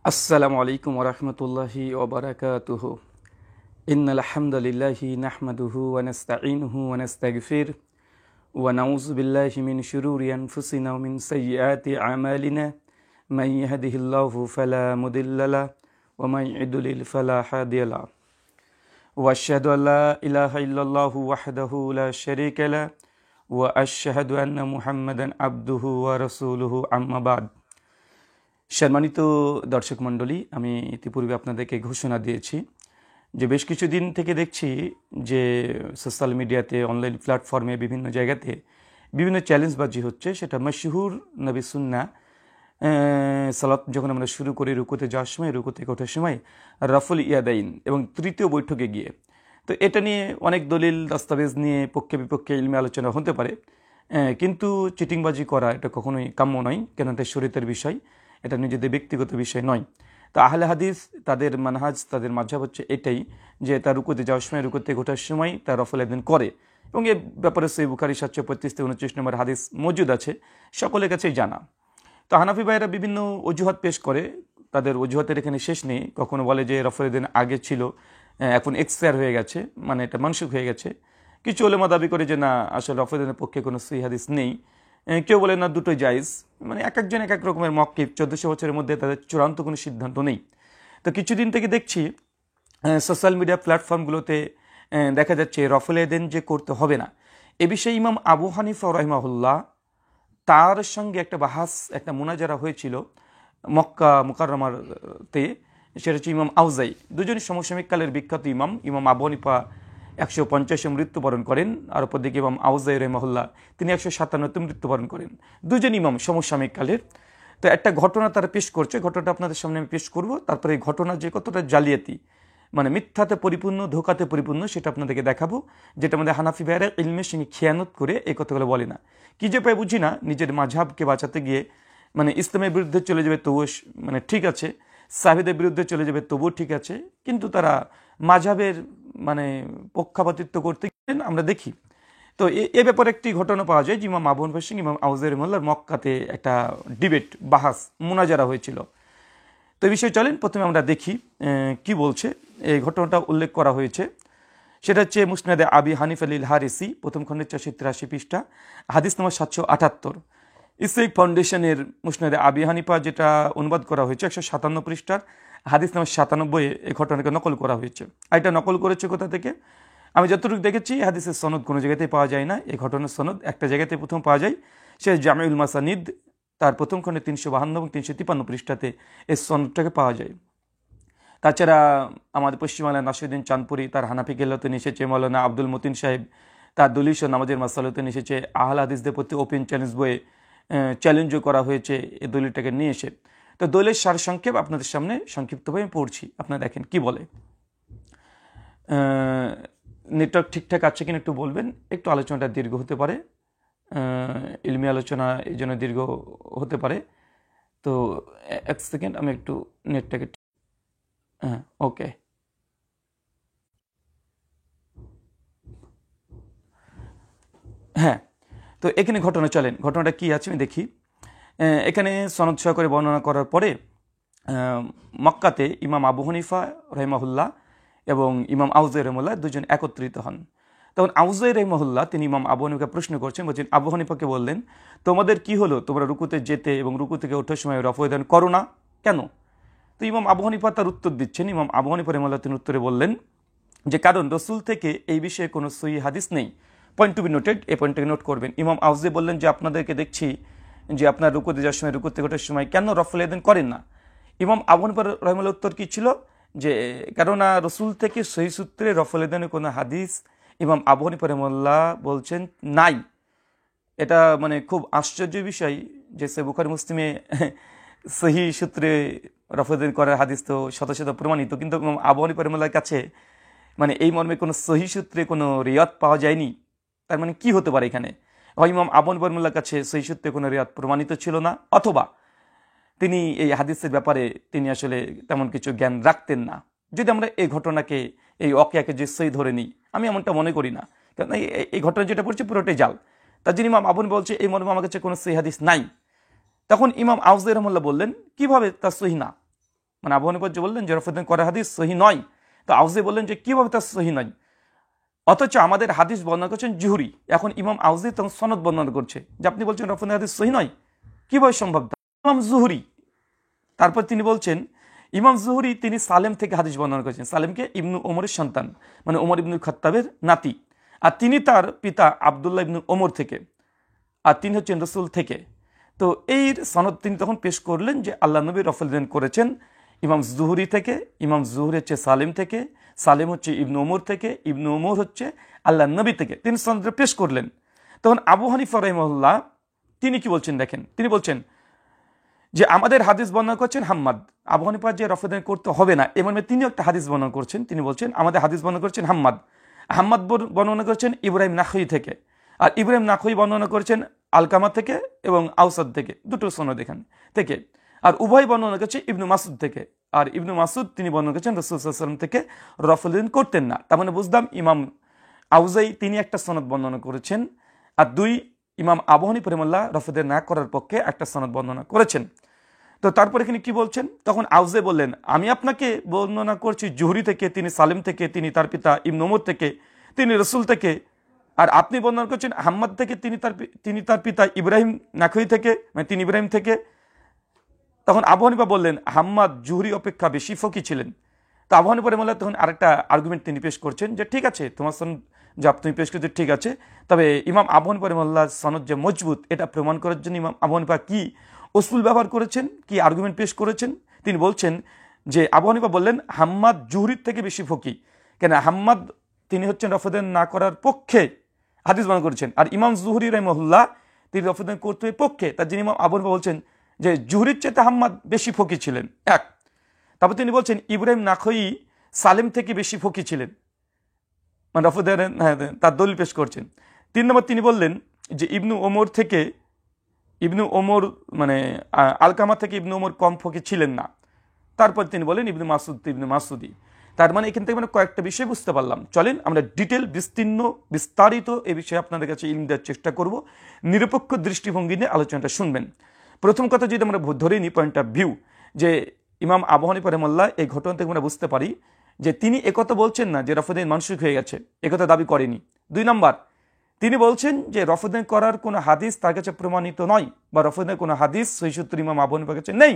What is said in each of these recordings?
আসসালামু আলাইকুম ওয়া রাহমাতুল্লাহি ওয়া বারাকাতুহু। ইন্নাল হামদালিল্লাহি নাহমাদুহু ওয়া নাস্তাঈনুহু ওয়া নাস্তাগফির ওয়া নাউযু বিল্লাহি মিন শুরুরি আনফুসিনা ওয়া মিন সাইয়্যাতি আমালিনা মান ইয়াহদিহিল্লাহু ফালা মুদিল্লা লাহু ওয়া মান ইউদ্লিল ফালা হাদিয়া লাহু ওয়া আশহাদু আল্লা ইলাহা ইল্লাল্লাহু ওয়াহদাহু লা শারীকা লাহু ওয়া আশহাদু আন্না মুহাম্মাদান আবদুহু ওয়া রাসূলুহু আম্মা বা'দ। সম্মানিত দর্শক মণ্ডলী, আমি ইতিপূর্বে আপনাদেরকে ঘোষণা দিয়েছি যে বেশ কিছুদিন থেকে দেখছি যে সোশ্যাল মিডিয়াতে, অনলাইন প্ল্যাটফর্মে, বিভিন্ন জায়গাতে বিভিন্ন চ্যালেঞ্জবাজি হচ্ছে। সেটা মশহুর নবী সুন্নাহ সালাত যখন আমরা শুরু করি, রুকুতে যাওয়ার সময়, রুকু থেকে ওঠার সময় রাফুল ইয়াদাইন এবং তৃতীয় বৈঠকে গিয়ে। তো এটা নিয়ে অনেক দলিল দস্তাবেজ নিয়ে পক্ষে বিপক্ষে ইলমে আলোচনা হতে পারে, কিন্তু চিটিংবাজি করা এটা কখনোই কাম্য নয়, কেন এটা শরীয়তের বিষয়, এটা নিজেদের ব্যক্তিগত বিষয় নয়। তো আহলে হাদিস তাদের মানহাজ, তাদের মাযহাব হচ্ছে এটাই যে তার রুকুতে যাওয়ার সময়, রুকু থেকে ওঠার সময় তার রফল ইয়াদাইন করে, এবং এ ব্যাপারে সহিহ বুখারী 735-29 নম্বর হাদিস মজুদ আছে, সকলের কাছেই জানা। তো হানাফি ভাইয়েরা বিভিন্ন অজুহাত পেশ করে, তাদের অজুহাতের এখানে শেষ নেই। কখনো বলে যে রফল ইয়াদাইন আগে ছিল, এখন এক্সপায়ার হয়ে গেছে, মানে এটা মানসুখ হয়ে গেছে। কিছু উলামা দাবি করে যে না, আসলে রফল ইয়াদাইনের পক্ষে কোনো সহিহ হাদিস নেই। কেউ বলে না, দুটোই জায়েজ। মানে এক একজন এক এক রকমের মক্কিব, 1400 বছরের মধ্যে তাদের চূড়ান্ত কোনো সিদ্ধান্ত নেই। তো কিছুদিন থেকে দেখছি সোশ্যাল মিডিয়া প্ল্যাটফর্মগুলোতে দেখা যাচ্ছে রফল ইয়াদাইন যে করতে হবে না, এ বিষয়ে ইমাম আবু হানিফা রাহিমাহুল্লাহ তার সঙ্গে একটা বাহাস, একটা মুনাজারা হয়েছিল মক্কা মুকাররমাতে। সেটা হচ্ছে ইমাম আউজাই, দুজনই সমসাময়িক কালের বিখ্যাত ইমাম। ইমাম আবু হানিফা 150-এ মৃত্যুবরণ করেন, আর অপরদিকে ইমাম আউজাই রাহিমাহুল্লাহ তিনি 157-তে মৃত্যুবরণ করেন। দুজন ইমাম সমসাময়িক কালের। তো একটা ঘটনা তারা পেশ করছে, ঘটনাটা আপনাদের সামনে আমি পেশ করব। তারপরে এই ঘটনা যে কতটা জালিয়াতি, মানে মিথ্যাতে পরিপূর্ণ, ধোকাতে পরিপূর্ণ, সেটা আপনাদেরকে দেখাবো, যেটা আমাদের হানাফি ভাইয়েরা ইলমের সঙ্গে খেয়ানত করে এই কথাগুলো বলে না। কি যে পায় বুঝি না, নিজের মাযহাবকে বাঁচাতে গিয়ে মানে ইসলামের বিরুদ্ধে চলে যাবে তবুও মানে ঠিক আছে, সাহাবীদের বিরুদ্ধে চলে যাবে তবুও ঠিক আছে, কিন্তু তারা মাযহাবের মানে পক্ষপাতিত্ব করতে গেলেন আমরা দেখি। তো এ ব্যাপারে একটি ঘটনা পাওয়া যায় যে ইমাম আবু হানিফার সঙ্গে ইমাম আউজাই রাহিমাহুল্লাহর মক্কাতে একটা ডিবেট, বাহাস, মুনাজারা হয়েছিল। তো এই বিষয়ে চলেন প্রথমে আমরা দেখি কি বলছে। এই ঘটনাটা উল্লেখ করা হয়েছে, সেটা হচ্ছে মুসনাদে আবি হানিফা লিল হারিসি, প্রথম খণ্ডের 483 পৃষ্ঠা, হাদিস নম্বর 778। ইসলামিক ফাউন্ডেশনের মুসনাদে আবি হানিফা, যেটা অনুবাদ করা হয়েছে 157 পৃষ্ঠার, হাদিস নম্বর 97, এই ঘটনাকে নকল করা হয়েছে। আর এটা নকল করেছে কোথা থেকে? আমি যতটুকু দেখেছি হাদিসের সনদ কোনো জায়গাতেই পাওয়া যায় না। এই ঘটনার সনদ একটা জায়গাতে প্রথম পাওয়া যায়, সে জামিউল মাসানিদ, তার প্রথম খণ্ডে 352 এবং 353 পৃষ্ঠাতে এই সনদটাকে পাওয়া যায়। তাছাড়া আমাদের পশ্চিমবাংলার নাসিরুদ্দিন চাঁদপুরি তার হানাফি কেল্লাতে নিয়ে এসেছে, মৌলানা আব্দুল মতিন সাহেব তার দলিল ও নামাজের মাসালাতে নিয়ে এসেছে, আহলে হাদিসদের প্রতি ওপেন চ্যালেঞ্জ বইয়ে চ্যালেঞ্জও করা হয়েছে এই দলিলটাকে নিয়ে এসে। তো দলিলের সারসংক্ষেপ আপনাদের সামনে সংক্ষিপ্তভাবে পড়ছি, আপনারা দেখেন কি বলে। নেটওয়ার্ক ঠিকঠাক আছে কিনা একটু বলবেন, একটু আলোচনাটা দীর্ঘ হতে পারে, ইলমি আলোচনা এই জন্য দীর্ঘ হতে পারে। তো এক সেকেন্ড, আমি একটু নেটটাকে, হ্যাঁ ওকে। হ্যাঁ, তো এখানে ঘটনা চলেন, ঘটনাটা কি আছে আমি দেখি। এখানে সনদ সহকারে বর্ণনা করার পরে মক্কাতে ইমাম আবু হানিফা রাহিমাহুল্লাহ এবং ইমাম আউজাই রাহিমাহুল্লাহ দুজন একত্রিত হন। তখন আউজাই রাহিমাহুল্লাহ তিনি ইমাম আবু হানিফাকে প্রশ্ন করছেন, বলছেন আবু হানিফাকে বললেন, তোমাদের কি হলো, তোমরা রুকুতে যেতে এবং রুকু থেকে ওঠার সময় রফল ইয়াদাইন করো না কেন? তো ইমাম আবু হানিফা তার উত্তর দিচ্ছেন। ইমাম আবু হানিফা রাহিমাহুল্লাহ তিনি উত্তরে বললেন যে কারণ রসুল থেকে এই বিষয়ে কোনো সহিহ হাদিস নেই। পয়েন্ট টু বি নোটেড, এই পয়েন্টটাকে নোট করবেন। ইমাম আউজাই বললেন যে আপনাদেরকে দেখছি যে আপনার রুকুতে যাওয়ার সময়, রুকু থেকে ওঠার সময় কেন রফল ইয়াদাইন করেন না? ইমাম আবু হানিফা রাহিমাহুল্লাহ উত্তর কি ছিল যে কেননা রসুল থেকে সহিহ সূত্রে রফল ইয়াদাইনের কোনো হাদিস ইমাম আবু হানিফা রাহিমাহুল্লাহ বলছেন নাই। এটা মানে খুব আশ্চর্য বিষয় যে সহিহ বুখারী মুসলিমে সহিহ সূত্রে রফল ইয়াদাইন করার হাদিস তো শত শত প্রমাণিত, কিন্তু ইমাম আবু হানিফা রাহিমাহুল্লাহর কাছে মানে এই মর্মে কোনো সহিহ সূত্রে কোনো রিয়াত পাওয়া যায়নি। তার মানে কি হতে পারে এখানে? হয় ইমাম আবু হানিফা রাহিমাহুল্লাহর কাছে সহিহ সূত্রে কোনো রিয়াত প্রমাণিত ছিল না, অথবা তিনি এই হাদিসের ব্যাপারে তিনি আসলে তেমন কিছু জ্ঞান রাখতেন না। যদি আমরা এই ঘটনাকে এই ওয়াকিয়াকে যে সহি ধরে নিই, আমি এমনটা মনে করি না, কারণ এই ঘটনা যেটা পড়ছে পুরোটাই জাল। তার জন্য ইমাম আবু হানিফা বলছে এই মর্মে আমার কাছে কোনো সহি হাদিস নাই। তখন ইমাম আউজাই রহমাল্লাহ বললেন কিভাবে তার সহি না, মানে আবু হানিফা যে বললেন যে রফুদ্দিন করা হাদিস সহি নয়, তো আউজাই বললেন যে কিভাবে তার সহি নয়, অথচ আমাদের হাদিস বর্ণনা করছেন জুহরি। এখন ইমাম আউজাই তখন সনদ বর্ণনা করছে যে আপনি বলছেন রফুদ্দিন হাদিস সহি নয়, কিভাবে সম্ভব? ইমাম জুহরি, তারপর তিনি বলছেন ইমাম জুহরি তিনি সালেম থেকে হাদিস বর্ণনা করেছেন। সালেমকে ইবনু ওমরের সন্তান, মানে ওমর ইবনুল খাত্তাবের নাতি, আর তিনি তার পিতা আবদুল্লাহ ইবনু ওমর থেকে, আর তিনি হচ্ছেন রসুল থেকে। তো এই সনদ তিনি তখন পেশ করলেন যে আল্লাহ নবী রফুদ্দিন করেছেন ইমাম জুহরি থেকে, ইমাম জুহরি হচ্ছে সালেম থেকে, সালেম হচ্ছে ইবনু ওমর থেকে, ইবনু ওমর হচ্ছে আল্লাহ নবী থেকে, তিনি সনদটা পেশ করলেন। তখন আবু হানিফা রাহিমাহুল্লাহ তিনি কি বলছেন দেখেন, তিনি বলছেন যে আমাদের হাদিস বর্ণনা করছেন হাম্মাদ। আবু হানিফা যে রফুদ্দিন করতে হবে না এমন তিনি একটা হাদিস বর্ণনা করছেন, তিনি বলছেন আমাদের হাদিস বর্ণনা করছেন হাম্মাদ। হাম্মাদ বর্ণনা করছেন ইব্রাহিম নাখই থেকে, আর ইব্রাহিম নাখই বর্ণনা করেছেন আলকামা থেকে এবং আউসাদ থেকে, দুটো সনদ এখানে থেকে। আর উভয় বর্ণনা করছে ইবনু মাসুদ থেকে, আর ইবনু মাসুদ তিনি বর্ণনা করছেন রাসূল সাল্লাল্লাহু আলাইহি ওয়াসাল্লাম থেকে রফুদ্দিন করতেন না। তার মানে বুঝলাম ইমাম আউজাই তিনি একটা সনদ বর্ণনা করেছেন, আর দুই ইমাম আবু হানিফা রাহিমাহুল্লাহ রফুদ্দিন না করার পক্ষে একটা সনদ বর্ণনা করেছেন। তো তারপর এখানে কি বলছেন, তখন আউজে বললেন আমি আপনাকে বর্ণনা করছি জুহরি থেকে, তিনি সালেম থেকে, তিনি তার পিতা ইবনু ওমর থেকে, তিনি রসুল থেকে, আর আপনি বর্ণনা করছেন হাম্মাদ থেকে, তিনি তার পিতা ইব্রাহিম নাখই থেকে, মানে তিনি ইব্রাহিম থেকে। তখন আবু হানিফা বললেন হাম্মাদ জুহরি অপেক্ষা বেশি ফকি ছিলেন। তো আবু হানিফা রাহিমাহুল্লাহ তখন আরেকটা আর্গুমেন্ট তিনি পেশ করছেন যে ঠিক আছে তোমার সনদ যা তুমি পেশ করছো ঠিক আছে, তবে ইমাম আবু হানিফা রাহিমাহুল্লাহ সনদ যে মজবুত এটা প্রমাণ করার জন্য ইমাম আবু হানিফা কি উসুল ব্যবহার করেছেন, কি আর্গুমেন্ট পেশ করেছেন। তিনি বলছেন যে আবু হানিফা বললেন হাম্মাদ জুহরির থেকে বেশি ফকি, কেন হাম্মাদ তিনি হচ্ছেন রফুদ্দিন না করার পক্ষে হাদিস বর্ণনা করেছেন, আর ইমাম জুহরি রাহিমাহুল্লাহ তিনি রফুদ্দিন করতে পক্ষে। তার জন্য ইমাম আবু হানিফা বলছেন যে জুহরির চেয়ে হাম্মাদ বেশি ফকি ছিলেন এক। তারপর তিনি বলছেন ইব্রাহিম নাখই সালেম থেকে বেশি ফকি ছিলেন, মানে রফুদ্দিন তার দলিল পেশ করছেন। 3 নম্বর তিনি বললেন যে ইবনু ওমর থেকে, ইবনু ওমর মানে আলকামা থেকে ইবনু ওমর কম ফকি ছিলেন না। তারপর তিনি বলেন ইবনু মাসুদি। তার মানে এখান থেকে মানে কয়েকটা বিষয় বুঝতে পারলাম। চলেন আমরা ডিটেল বিস্তারিত এই বিষয়ে আপনাদের কাছে ইলম দেওয়ার চেষ্টা করব, নিরপেক্ষ দৃষ্টিভঙ্গি নিয়ে আলোচনাটা শুনবেন। প্রথম কথা যদি আমরা ধরে নিই পয়েন্ট অফ ভিউ, যে ইমাম আবু হানিফা রাহিমাহুল্লাহ এই ঘটনা থেকে আমরা বুঝতে পারি যে তিনি একথা বলছেন না যে রফুদ্দিন মানসুখ হয়ে গেছে, একথা দাবি করেনি। 2 নম্বর তিনি বলছেন যে রফুদ্দিন করার কোনো হাদিস তার কাছে প্রমাণিত নয়, বা রফুদ্দিনের কোনো হাদিস সহিহ সূত্র ইমাম আবু হানিফার কাছে নেই।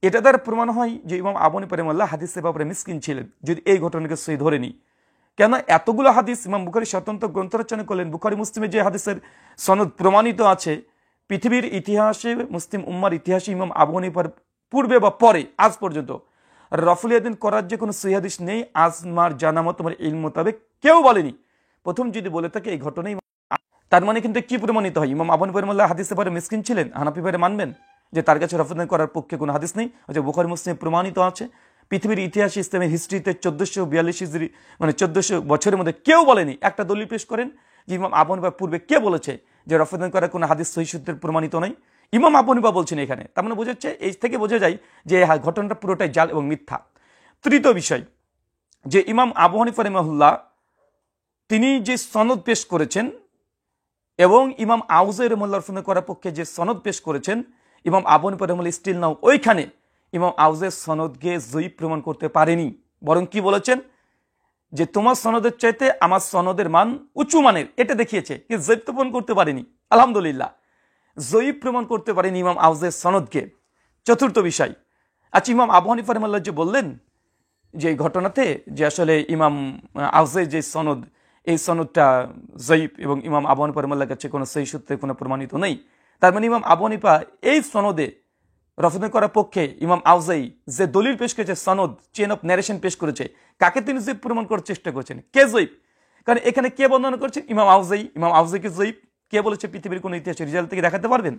এটা দ্বারা প্রমাণ হয় যে ইমাম আবু হানিফা রাহিমাহুল্লাহ হাদিসের ব্যাপারে মিসকিন ছিলেন, যদি এই ঘটনাকে সহি ধরে নিই। কেন এতগুলো হাদিস ইমাম বুখারী স্বতন্ত্র গ্রন্থ রচনা করলেন, বুখারী মুসলিমে যে হাদিসের সনদ প্রমাণিত আছে, পৃথিবীর ইতিহাসে মুসলিম উম্মার ইতিহাসে ইমাম আবু হানিফার পূর্বে বা পরে আজ পর্যন্ত রফুলিয়াদিন করার যে কোনো সহি হাদিস নেই, আজমার জানা মত তোমার ইলম মোতাবেক কেউ বলেনি। প্রথম যদি বলে থাকে এই ঘটনাই, তার মানে কিন্তু কি প্রমাণিত হয় ইমাম আবু হানিফা রাহিমাহুল্লাহ হাদিসের ব্যাপারে মিসকিন ছিলেন। হানাফি ভাইরা মানবেন যে তার কাছে রফুদ্দিন করার পক্ষে কোনো হাদিস নেই, হচ্ছে বুখারী মুসলিমে প্রমাণিত আছে। পৃথিবীর ইতিহাসে ইসলামের হিস্ট্রিতে 1442 হিজরি মানে 1400 বছরের মধ্যে কেউ বলেনি। একটা দলিল পেশ করেন যে ইমাম আবু হানিফার পূর্বে কে বলেছে যে রফুদ্দিন করার কোনো হাদিস সহিহ সূত্রে প্রমাণিত নয়, ইমাম আবু হানিফা বলছেন এখানে। তার মানে বোঝাচ্ছে, এই থেকে বোঝা যায় যে ঘটনাটা পুরোটাই জাল এবং মিথ্যা। তৃতীয় বিষয়, যে ইমাম আবু হানিফা রাহিমাহুল্লাহ তিনি যে সনদ পেশ করেছেন এবং ইমাম আউজাই রাহিমাহুল্লাহ রফুদ্দিন করার পক্ষে যে সনদ পেশ করেছেন, ইমাম আবু হানিফা রাহিমাহুল্লাহ স্টিল নাও ওইখানে ইমাম আউজাইর সনদকে যঈফ প্রমাণ করতে পারেনি, বরং কি বলেছেন যে তোমার সনদের চাইতে আমার সনদের মান উঁচু মানের, এটা দেখিয়েছে, কি যঈফ প্রমাণ করতে পারেনি। আলহামদুলিল্লাহ, যঈফ প্রমাণ করতে পারেনি ইমাম আউজাইর সনদকে। চতুর্থ বিষয়, আচ্ছা ইমাম আবু হানিফা রাহিমাহুল্লাহ যে বললেন যে এই ঘটনাতে যে আসলে ইমাম আউজাই যে সনদ, এই সনদটা যঈফ এবং ইমাম আবু হানিফা রাহিমাহুল্লাহর কাছে কোনো সহিহ সূত্রে কোনো প্রমাণিত নেই। তার মানে ইমাম আবু হানিফা এই সনদে রফুদ্দিন করার পক্ষে ইমাম আউজাই যে দলিল পেশ করেছে, সনদ চেন অফ ন্যারেশন পেশ করেছে, কাকে তিনি যঈফ প্রমাণ করার চেষ্টা করছেন, কে যঈফ? কারণ এখানে কে বর্ণনা করছেন? ইমাম আউজাই। ইমাম আউজাইকে যঈফ কে বলেছে পৃথিবীর কোন ইতিহাসের রিজাল্ট থেকে দেখাতে পারবেন?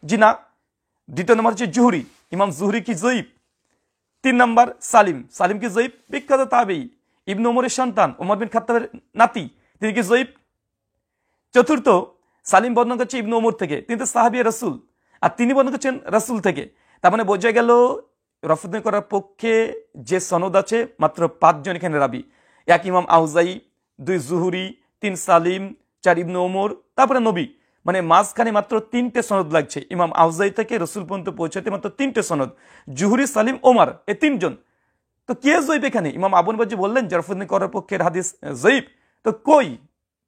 জি না। দ্বিতীয় নম্বর হচ্ছে জুহরি, ইমাম জুহরি কি যঈফ? 3 নম্বর সালিম কি যঈফ? বিখ্যাত তাবেঈ, ইবনে ওমরের সন্তান, ওমর বিন খাত্তাবের নাতি, তিনি কি যঈফ? চতুর্থ, সালিম বর্ণনা করছে ইবনে ওমর থেকে, তিনি তো সাহাবী রাসূল, আর তিনি বর্ণনা করছেন রাসূল থেকে। তার মানে বোঝা গেল রফুদ্দিন করার পক্ষে যে সনদ আছে মাত্র 5 জন এখানে রাবি, এক ইমাম আউজাই, 2 জুহুরি, 3 সালিম, 4 ইবনে ওমর, তারপরে নবী। মানে মাঝখানে মাত্র 3টে সনদ লাগছে ইমাম আউজাই থেকে রসুল পর্যন্ত পৌঁছাতে, মাত্র 3টে সনদ, জুহুরি, সালিম, ওমর, এই 3জন। তো কে জয়ীব এখানে? ইমাম আবু হানিফা যে বললেন জারফুদ্দিন করার পক্ষের হাদিস জয়ীব, তো কই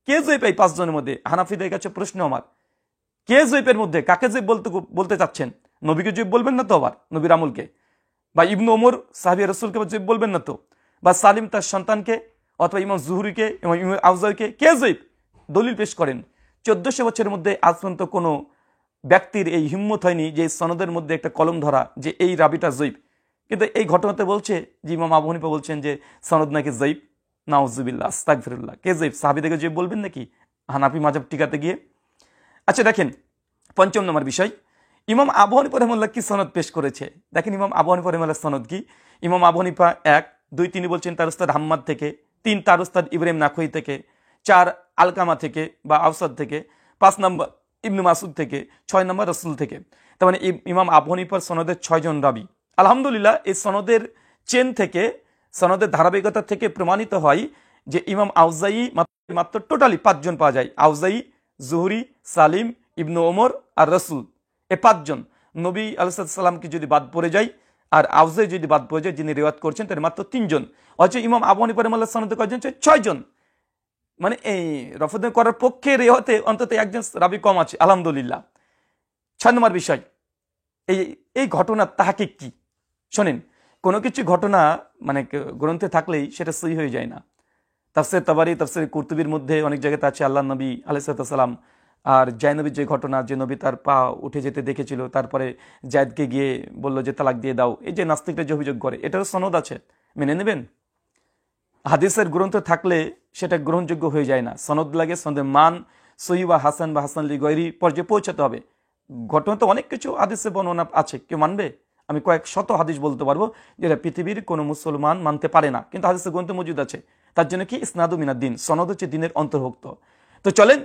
কে জয়ীব এই 5 জনের মধ্যে? হানাফিদের কাছে প্রশ্ন আমার, কে জয়ীবের মধ্যে? কাকে জয়ীব বলতে চাচ্ছেন? নবীকে জয়ীব বলবেন না তো? আবার নবীর আমলকে বা ইবনে ওমর সাহাবী রাসূলকে জয়ীব বলবেন না তো? বা সালিম তার সন্তানকে, অথবা ইমাম জুহুরিকে, ইমাম আউজাইকে কে জয়ীব? দলিল পেশ করেন। 1400 বছরের মধ্যে আজ পর্যন্ত কোনো ব্যক্তির এই হিম্মত হয়নি যে সনদের মধ্যে একটা কলম ধরা যে এই রাবিটা জয়ীব। কিন্তু এই ঘটনাতে বলছে যে ইমাম আবু হানিফা বলছেন যে সনদ নাকি জয়ীব। নাউজুবিল্লাহ, আস্তাগফিরুল্লাহ। কে জয়ীব? সাহাবীদেরকে জয়ীব বলবেন নাকি হানাফি মাযহাব টিকাতে গিয়ে? আচ্ছা দেখেন, 5ম নম্বর বিষয়, ইমাম আবু হানিফা রাহিমাহুল্লাহ কি সনদ পেশ করেছে। দেখেন ইমাম আবু হানিফা রাহিমাহুল্লাহ সনদ কি। ইমাম আবু হানিফা 1, 2 তিনি বলছেন তার উস্তাদ হাম্মাদ থেকে, 3 তার উস্তাদ ইব্রাহিম নাখই থেকে, 4 আলকামা থেকে বা আওসাদ থেকে, 5 নম্বর ইবনে মাসুদ থেকে, 6 নম্বর রাসূল থেকে। তার মানে ইমাম আবু হানিফার সনদের 6 জন রাবী। আলহামদুলিল্লাহ, এই সনদের চেন থেকে, সনদের ধারাবাহিকতা থেকে প্রমাণিত হয় যে ইমাম আউজাই মাত্র টোটালি 5 জন পাওয়া যায়। আউজাই, জুহরি, সালিম, ইবনে ওমর আর রসুল, এই 5 জন। নবী আলাইহিস সালামকে যদি বাদ পড়ে যায় আর আউজাই যদি বাদ পড়ে যায়, যিনি রিওয়ায়াত করছেন, তার মাত্র 3 জন। অথচ ইমাম আবু হানিফা রাহিমাহুল্লাহ সনদে কয়জন? 6 জন। মানে এই রফুদ্দিন করার পক্ষে রেওয়াতে অন্তত একজন রাবী কম আছে, আলহামদুলিল্লাহ। 6 নম্বর বিষয়, এই এই ঘটনার তাহকিক কি? শোনেন, কোনো কিছু ঘটনা মানে গ্রন্থে থাকলেই সেটা সহি হয়ে যায় না। তাফসীর তাবারি, তাফসীর কুরতুবির মধ্যে অনেক জায়গাতে আছে আল্লাহ নবী আলাইহিস সালাম আর জায়নবীর যে ঘটনা, যে নবী তার পা উঠে যেতে দেখেছিল, তারপরে জায়দকে গিয়ে বলল যে তালাক দিয়ে দাও, এই যে নাস্তিকরা যে অভিযোগ করে, এটারও সনদ আছে, মেনে নেবেন? হাদিসের গ্রন্থ থাকলে সেটা গ্রহণযোগ্য হয়ে যায় না, সনদ লাগে। সনদের মান সহি বা হাসান লি গৈরি পর্যায়ে পৌঁছাতে হবে। ঘটনা তো অনেক কিছু হাদিসে বর্ণনা আছে, কেউ মানবে? আমি কয়েক শত হাদিস বলতে পারবো যেটা পৃথিবীর কোনো মুসলমান মানতে পারে না, কিন্তু হাদিসের গ্রন্থ মজুদ আছে। তার জন্য কি ইসনাদু মিনাদ দ্বীন, সনদ হচ্ছে দ্বীনের অন্তর্ভুক্ত। তো চলেন,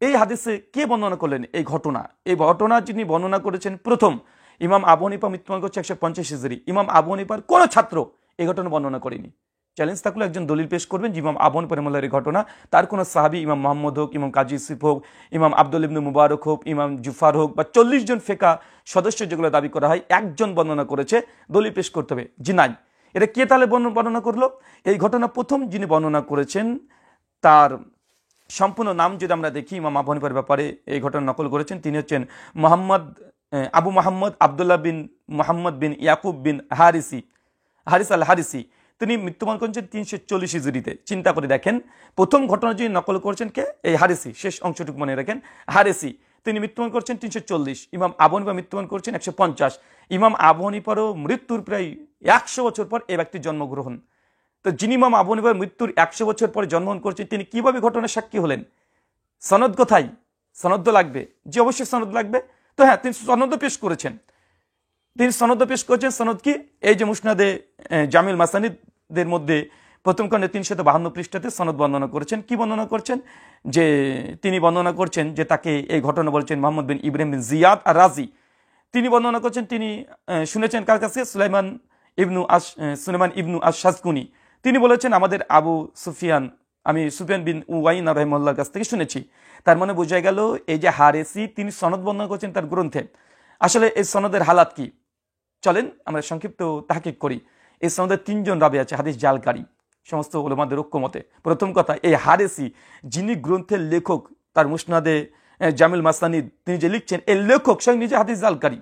এই হাদিসে কে বর্ণনা করলেন এই ঘটনা? এই ঘটনা যিনি বর্ণনা করেছেন প্রথম ইমাম আবু হানিফা, মৃত্যুবরণ করছে 150 হিজরি। ইমাম আবু হানিফার কোনো ছাত্র এই ঘটনা বর্ণনা করেনি। চ্যালেঞ্জ থাকলে একজন দলিল পেশ করবেন যে ইমাম আবু হানিফা রাহিমাহুল্লাহর এই ঘটনা তার কোনো সাহাবী, ইমাম মুহাম্মদ হোক, ইমাম কাজী ইউসুফ হোক, ইমাম আব্দুল ইবনে মুবারক হোক, ইমাম জুফার হোক, বা 40 জন ফিকা সদস্য যেগুলো দাবি করা হয়, একজন বর্ণনা করেছে, দলিল পেশ করতে হবে। জি নাই। এটা কে তাহলে বর্ণনা করলো? এই ঘটনা প্রথম যিনি বর্ণনা করেছেন তার সম্পূর্ণ নাম যদি আমরা দেখি, ইমাম আবু হানিফার ব্যাপারে এই ঘটনা নকল করেছেন, তিনি হচ্ছেন আবু মোহাম্মদ আবদুল্লাহ বিন মোহাম্মদ বিন ইয়াকুব বিন হারিস আল হারিসি। তিনি মৃত্যুবরণ করেছেন 340 হিজরিতে। চিন্তা করে দেখেন, প্রথম ঘটনা যিনি নকল করেছেন কে? এই হারিসি। শেষ অংশটুকু মনে রাখেন, হারিসি। তিনি মৃত্যুবরণ করছেন 340। ইমাম আবু হানিফা মৃত্যুবরণ করছেন 150। ইমাম আবু হানিফারও মৃত্যুর প্রায় 100 বছর পর এই ব্যক্তির জন্মগ্রহণ। তো যিনি ইমাম আবু হানিফার মৃত্যুর 100 বছর পরে জন্মগ্রহণ করছেন, তিনি কিভাবে ঘটনার সাক্ষী হলেন? সনদ কোথায়? সনদ তো লাগবে, যে অবশ্যই সনদ লাগবে। তো হ্যাঁ, তিনি সনদ পেশ করেছেন। সনদ কি? এই যে মুসনাদে জামিল মাসানিদের মধ্যে প্রথম খণ্ডে 352 পৃষ্ঠাতে সনদ বর্ণনা করেছেন। কি বর্ণনা করছেন? যে তিনি বর্ণনা করছেন যে তাকে এই ঘটনা বলছেন মোহাম্মদ বিন ইব্রাহিম বিন জিয়াদ আর রাজি। তিনি বর্ণনা করছেন, তিনি শুনেছেন কার কাছে? সুলাইমান ইবনু আশ শাজকুনি। তিনি বলেছেন আমাদের আবু সুফিয়ান, আমি সুফিয়ান বিন উওয়াইনা রাহিমাহুল্লাহর কাছ থেকে শুনেছি। তার মানে বোঝা গেল এই যে হারেসি, তিনি সনদ বর্ণনা করছেন তার গ্রন্থে। আসলে এই সনদের হালাত কি? চলেন আমরা সংক্ষিপ্ত তাহকিক করি। এই সনদের 3 জন রাবী আছে, হাদিস জালকারী, সমস্ত উলামাদের ঐক্যমতে। প্রথম কথা, এই হারেসি যিনি গ্রন্থের লেখক, তার মুসনাদে জামিল মাসানিদ তিনি যে লিখছেন, এই লেখক স্বয়ং নিজে হাদিস জালকারী,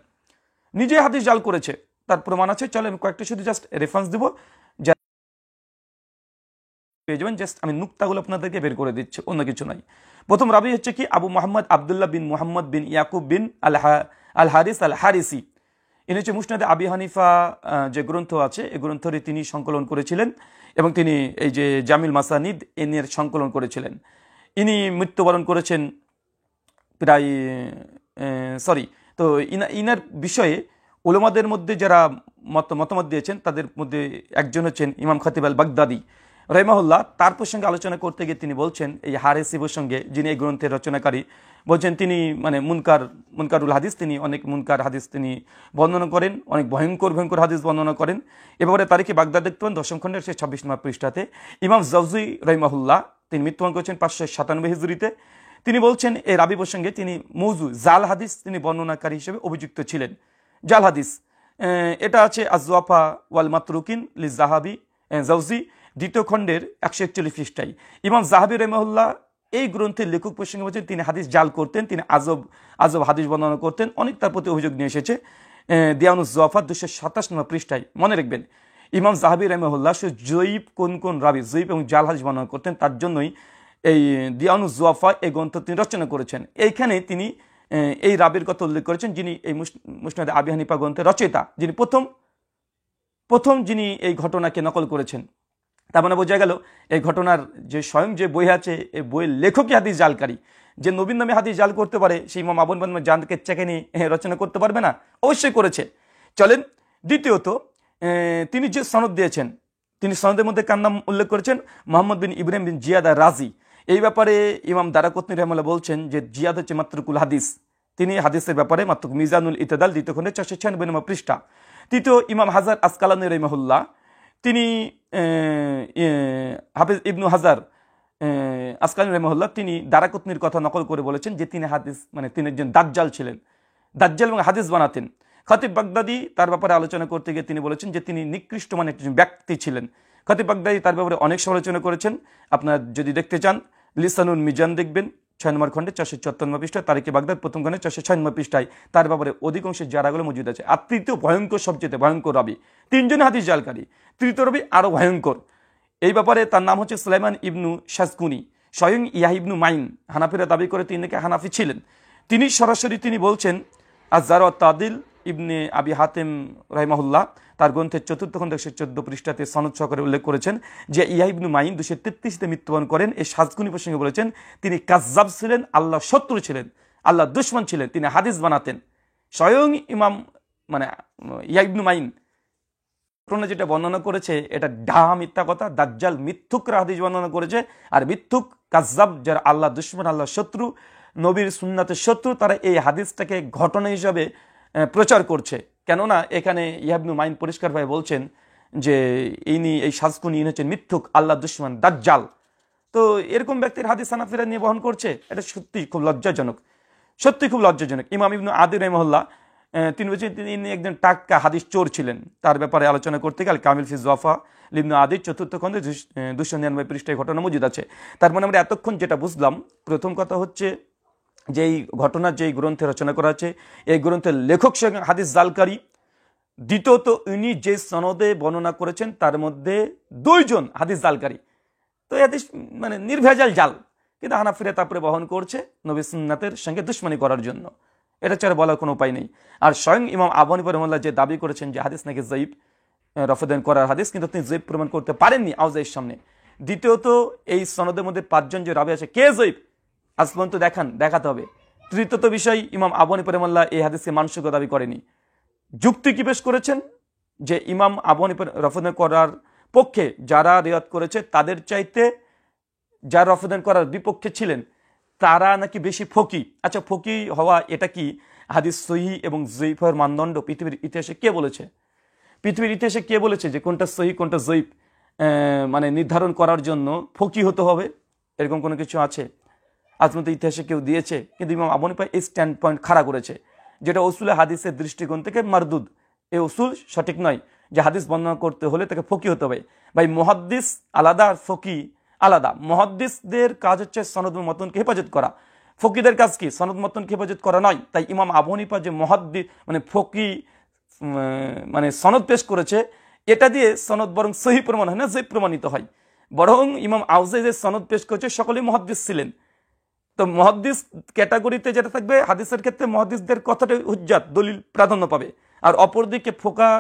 নিজে হাদিস জাল করেছে, তার প্রমাণ আছে। চলেন কয়েকটা শুধু জাস্ট রেফারেন্স দিব, পেয়ে যাবেন। জাস্ট আমি নুকতাগুলো আপনাদেরকে বের করে দিচ্ছি, অন্য কিছু নাই। প্রথম রাবী হচ্ছে কি? আবু মোহাম্মদ আবদুল্লাহ বিন মুহাম্মদ বিন ইয়াকুব বিন আল হারিস আল হারিসি। ইনি হচ্ছে মুসনাদে আবি হানিফা যে গ্রন্থ আছে, এই গ্রন্থটি তিনি সংকলন করেছিলেন, এবং তিনি এই যে জামিল মাসানিদ এর সংকলন করেছিলেন। ইনি মৃত্যুবরণ করেছেন প্রায় তো ইনার বিষয়ে উলামাদের মধ্যে যারা মতামত দিয়েছেন, তাদের মধ্যে একজন হচ্ছেন ইমাম খতিব আল বাগদাদি। রহিমাহুল্লাহ তার প্রসঙ্গে আলোচনা করতে গিয়ে তিনি বলছেন, এই হারেসি প্রসঙ্গে, যিনি এই গ্রন্থের রচনাকারী, বলছেন তিনি মানে মুনকারুল হাদিস, তিনি অনেক মুনকার হাদিস তিনি বর্ণনা করেন, অনেক ভয়ঙ্কর ভয়ঙ্কর হাদিস বর্ণনা করেন। এবারে তারিখে বাগদাদ দেখতে পান 10ম খণ্ডের 26 নম্বর পৃষ্ঠাতে। ইমাম জাওজি রহিমাহুল্লাহ তিনি মৃত্যুবরণ করেছেন 597 হিজরিতে। তিনি বলছেন এই রাবি প্রসঙ্গে তিনি মৌজু জাল হাদিস তিনি বর্ণনাকারী হিসেবে অভিযুক্ত ছিলেন। জাল হাদিস এটা আছে আজওয়াফা ওয়াল মাতরুকিন লি জাহাবি জাওজি 2য় খণ্ডের 141 পৃষ্ঠায়। ইমাম জাহাবি রহিমাহুল্লাহ এই গ্রন্থের লেখক প্রসঙ্গে বলছেন তিনি হাদিস জাল করতেন, তিনি আজব হাদিস বর্ণনা করতেন, অনেক তার প্রতি অভিযোগ নিয়ে এসেছে। দিয়ানুজ জোয়াফা 227 নম্বর পৃষ্ঠায়। মনে রাখবেন ইমাম জাহাবি রহিমাহুল্লাহ সে জয়ীব কোন রাবি জয়ীব এবং জাল হাদিস বর্ণনা করতেন, তার জন্যই এই দিয়ানুজ জোয়াফা এই গ্রন্থ তিনি রচনা করেছেন। এইখানে তিনি এই রাবির কথা উল্লেখ করেছেন, যিনি এই মুসনাদ আবি হানিফা গ্রন্থের রচয়িতা, যিনি প্রথম যিনি এই ঘটনাকে নকল করেছেন। তার মানে বোঝা গেল এই ঘটনার যে স্বয়ং যে বই আছে, এই বইয়ের লেখকই হাদিস জালকারী। যে নবীন নামে হাদিস জাল করতে পারে, সেই ইমাম আবু হানিফা জানকে চেকে নিয়ে রচনা করতে পারবে না? অবশ্যই করেছে। চলেন, দ্বিতীয়ত তিনি যে সনদ দিয়েছেন, তিনি সনদের মধ্যে কার নাম উল্লেখ করেছেন? মোহাম্মদ বিন ইব্রাহিম বিন জিয়াদ আর রাজি। এই ব্যাপারে ইমাম দারাকুতনি রহমাল্লাহ বলছেন যে জিয়াদ হচ্ছে মাতরুকুল হাদিস। তিনি হাদিসের ব্যাপারে মাত্র মিজানুল ইতাদাল 2য় খণ্ডে 496 নম্বর পৃষ্ঠা। তৃতীয় ইমাম হাজার আসকালানি রহিমাহুল্লাহ তিনি হাফিজ ইবনু হাজার আসকালানি রহিমাহুল্লাহ তিনি দারাকুতনির কথা নকল করে বলেছেন যে তিনি হাদিস মানে তিনি একজন দাজ্জাল ছিলেন, দাজ্জাল এবং হাদিস বানাতেন। খতিব বাগদাদি তার ব্যাপারে আলোচনা করতে গিয়ে তিনি বলেছেন যে তিনি নিকৃষ্ট মানে একজন ব্যক্তি ছিলেন। খতিব বাগদাদি তার ব্যাপারে অনেক সমালোচনা করেছেন। আপনার যদি দেখতে চান লিসানুল মিজান দেখবেন 6 নম্বর খণ্ডে 474 নম্বর পৃষ্ঠা, তারিখে বাগদাদ 1ম খণ্ডে 406 নম্বর পৃষ্ঠায় তার ব্যাপারে অধিকাংশ জারাগুলো মজুদ আছে। আর তৃতীয় ভয়ঙ্কর, সবচেয়ে ভয়ঙ্কর রবি, 3 জন হাদিস জালকারী, তৃতীয় রবি আরো ভয়ঙ্কর। এই ব্যাপারে তার নাম হচ্ছে সুলাইমান ইবনু শাজকুনি। স্বয়ং ইয়াহ ইবনু মাইন, হানাফিরা দাবি করে তিনি নাকি হানাফি ছিলেন, তিনি সরাসরি তিনি বলছেন আজ-জার ওয়া তাদিল ইবনে আবি হাতেম রাহিমাহুল্লাহ তার গ্রন্থের 4র্থ খণ্ড 114 পৃষ্ঠাতে সনদ সহকারে উল্লেখ করেছেন যে ইয়াহ ইবনু মাইন 233-তে মৃত্যুবরণ করেন। এই শাজকুনি প্রসঙ্গে বলেছেন তিনি কাজ্জাব ছিলেন, আল্লাহ শত্রু ছিলেন, আল্লাহ দুশমন ছিলেন, তিনি হাদিস বানাতেন। স্বয়ং ইমাম মানে ইয়াহ ইবনু মাইন যেটা বর্ণনা করেছে এটা ডাহা মিথ্যা কথা, দাজ্জাল মিথ্যুকরা হাদিস বর্ণনা করেছে। আর মিথ্যুক কাজ্জাব যারা আল্লাহ দুশমন, আল্লাহ শত্রু, নবীর সুন্নাতের শত্রু, তারা এই হাদিসটাকে ঘটনা হিসাবে প্রচার করছে। কেননা এখানে ইবনু মাইন পরিষ্কারভাবে বলছেন যে ইনি এই শাজকুনি ইনি হচ্ছেন মিথ্যুক, আল্লাহ দুশমন, দাজ্জাল। তো এরকম ব্যক্তির হাদিস হানাফিরা নিয়ে বহন করছে, এটা সত্যি খুব লজ্জাজনক, সত্যি খুব লজ্জাজনক। ইমাম ইবনু আদি রাহিমাহুল্লাহ তিনি বলছেন তিনি একজন টাটকা হাদিস চোর ছিলেন। তার ব্যাপারে আলোচনা করতে গেলে কামিল ফি জোয়াফা ইবনু আদি 4র্থ খণ্ডে 299 পৃষ্ঠায় ঘটনা মজুদ আছে। তার মানে আমরা এতক্ষণ যেটা বুঝলাম, প্রথম কথা হচ্ছে যে এই ঘটনার যেই গ্রন্থে রচনা করা আছে এই গ্রন্থের লেখক সঙ্গে হাদিস জালকারী। দ্বিতীয়ত ইনি যে সনদে বর্ণনা করেছেন তার মধ্যে 2 জন হাদিস জালকারী। তো এই হাদিস মানে নির্ভেজাল জাল, কিন্তু হানাফিরা তারপরে বহন করছে নবী সুন্নাতের সঙ্গে দুশমনি করার জন্য। এটা ছাড়া বলার কোনো উপায় নেই। আর স্বয়ং ইমাম আবু হানিফা রাহিমাহুল্লাহ যে দাবি করেছেন যে হাদিস নাকি যায়ীফ, রফদান করার হাদিস, কিন্তু তিনি যায়ীফ প্রমাণ করতে পারেননি আউজাইয়ের সামনে। দ্বিতীয়ত এই সনদের মধ্যে 5 জন যে রাবি আছে কে যায়ীফ আজ পর্যন্ত দেখাতে হবে। তৃতীয়ত বিষয় ইমাম আবু হানিফা রাহিমাহুল্লাহ এই হাদিসকে মানসুখ দাবি করেনি। যুক্তি কি পেশ করেছেন যে ইমাম আবু হানিফা রফদান করার পক্ষে যারা রিওয়ায়াত করেছে তাদের চাইতে যারা রফদান করার বিপক্ষে ছিলেন তারা নাকি বেশি ফকি। আচ্ছা, ফকি হওয়া এটা কি হাদিস সহিহ এবং যঈফের মানদণ্ড পৃথিবীর ইতিহাসে কে বলেছে? পৃথিবীর ইতিহাসে কে বলেছে যে কোনটা সহিহ কোনটা যঈফ মানে নির্ধারণ করার জন্য ফকি হতে হবে? এরকম কোনো কিছু আছে আজ পর্যন্ত ইতিহাসে কেউ দিয়েছে? কিন্তু ইমাম আবু হানিফা এই স্ট্যান্ড পয়েন্ট খাড়া করেছে, যেটা উসুলে হাদিসের দৃষ্টিকোণ থেকে মারদুদ। এই উসুল সঠিক নয় যে হাদিস বর্ণনা করতে হলে তাকে ফকি হতে হবে। ভাই, মুহাদ্দিস আলাদা আর ফকি আলাদা। মুহাদ্দিসদের কাজ হচ্ছে সনদ মতনকে হেফাজত করা, ফকিদের কাজ কি সনদ মতনকে হেফাজত করা নয়। তাই ইমাম আবু হানিফা যে মুহাদ্দিস মানে ফকি মানে সনদ পেশ করেছে, এটা দিয়ে সনদ বরং সহিহ প্রমাণ হয় না, যঈফ প্রমাণিত হয়। বরং ইমাম আউজাই যে সনদ পেশ করেছে সকলেই মুহাদ্দিস ছিলেন। তো মুহাদ্দিস ক্যাটাগরিতে যেটা থাকবে হাদিসের ক্ষেত্রে মুহাদ্দিসদের কথাটাই হুজ্জাত, দলিল প্রাধান্য পাবে। আর অপরদিকে ফোকা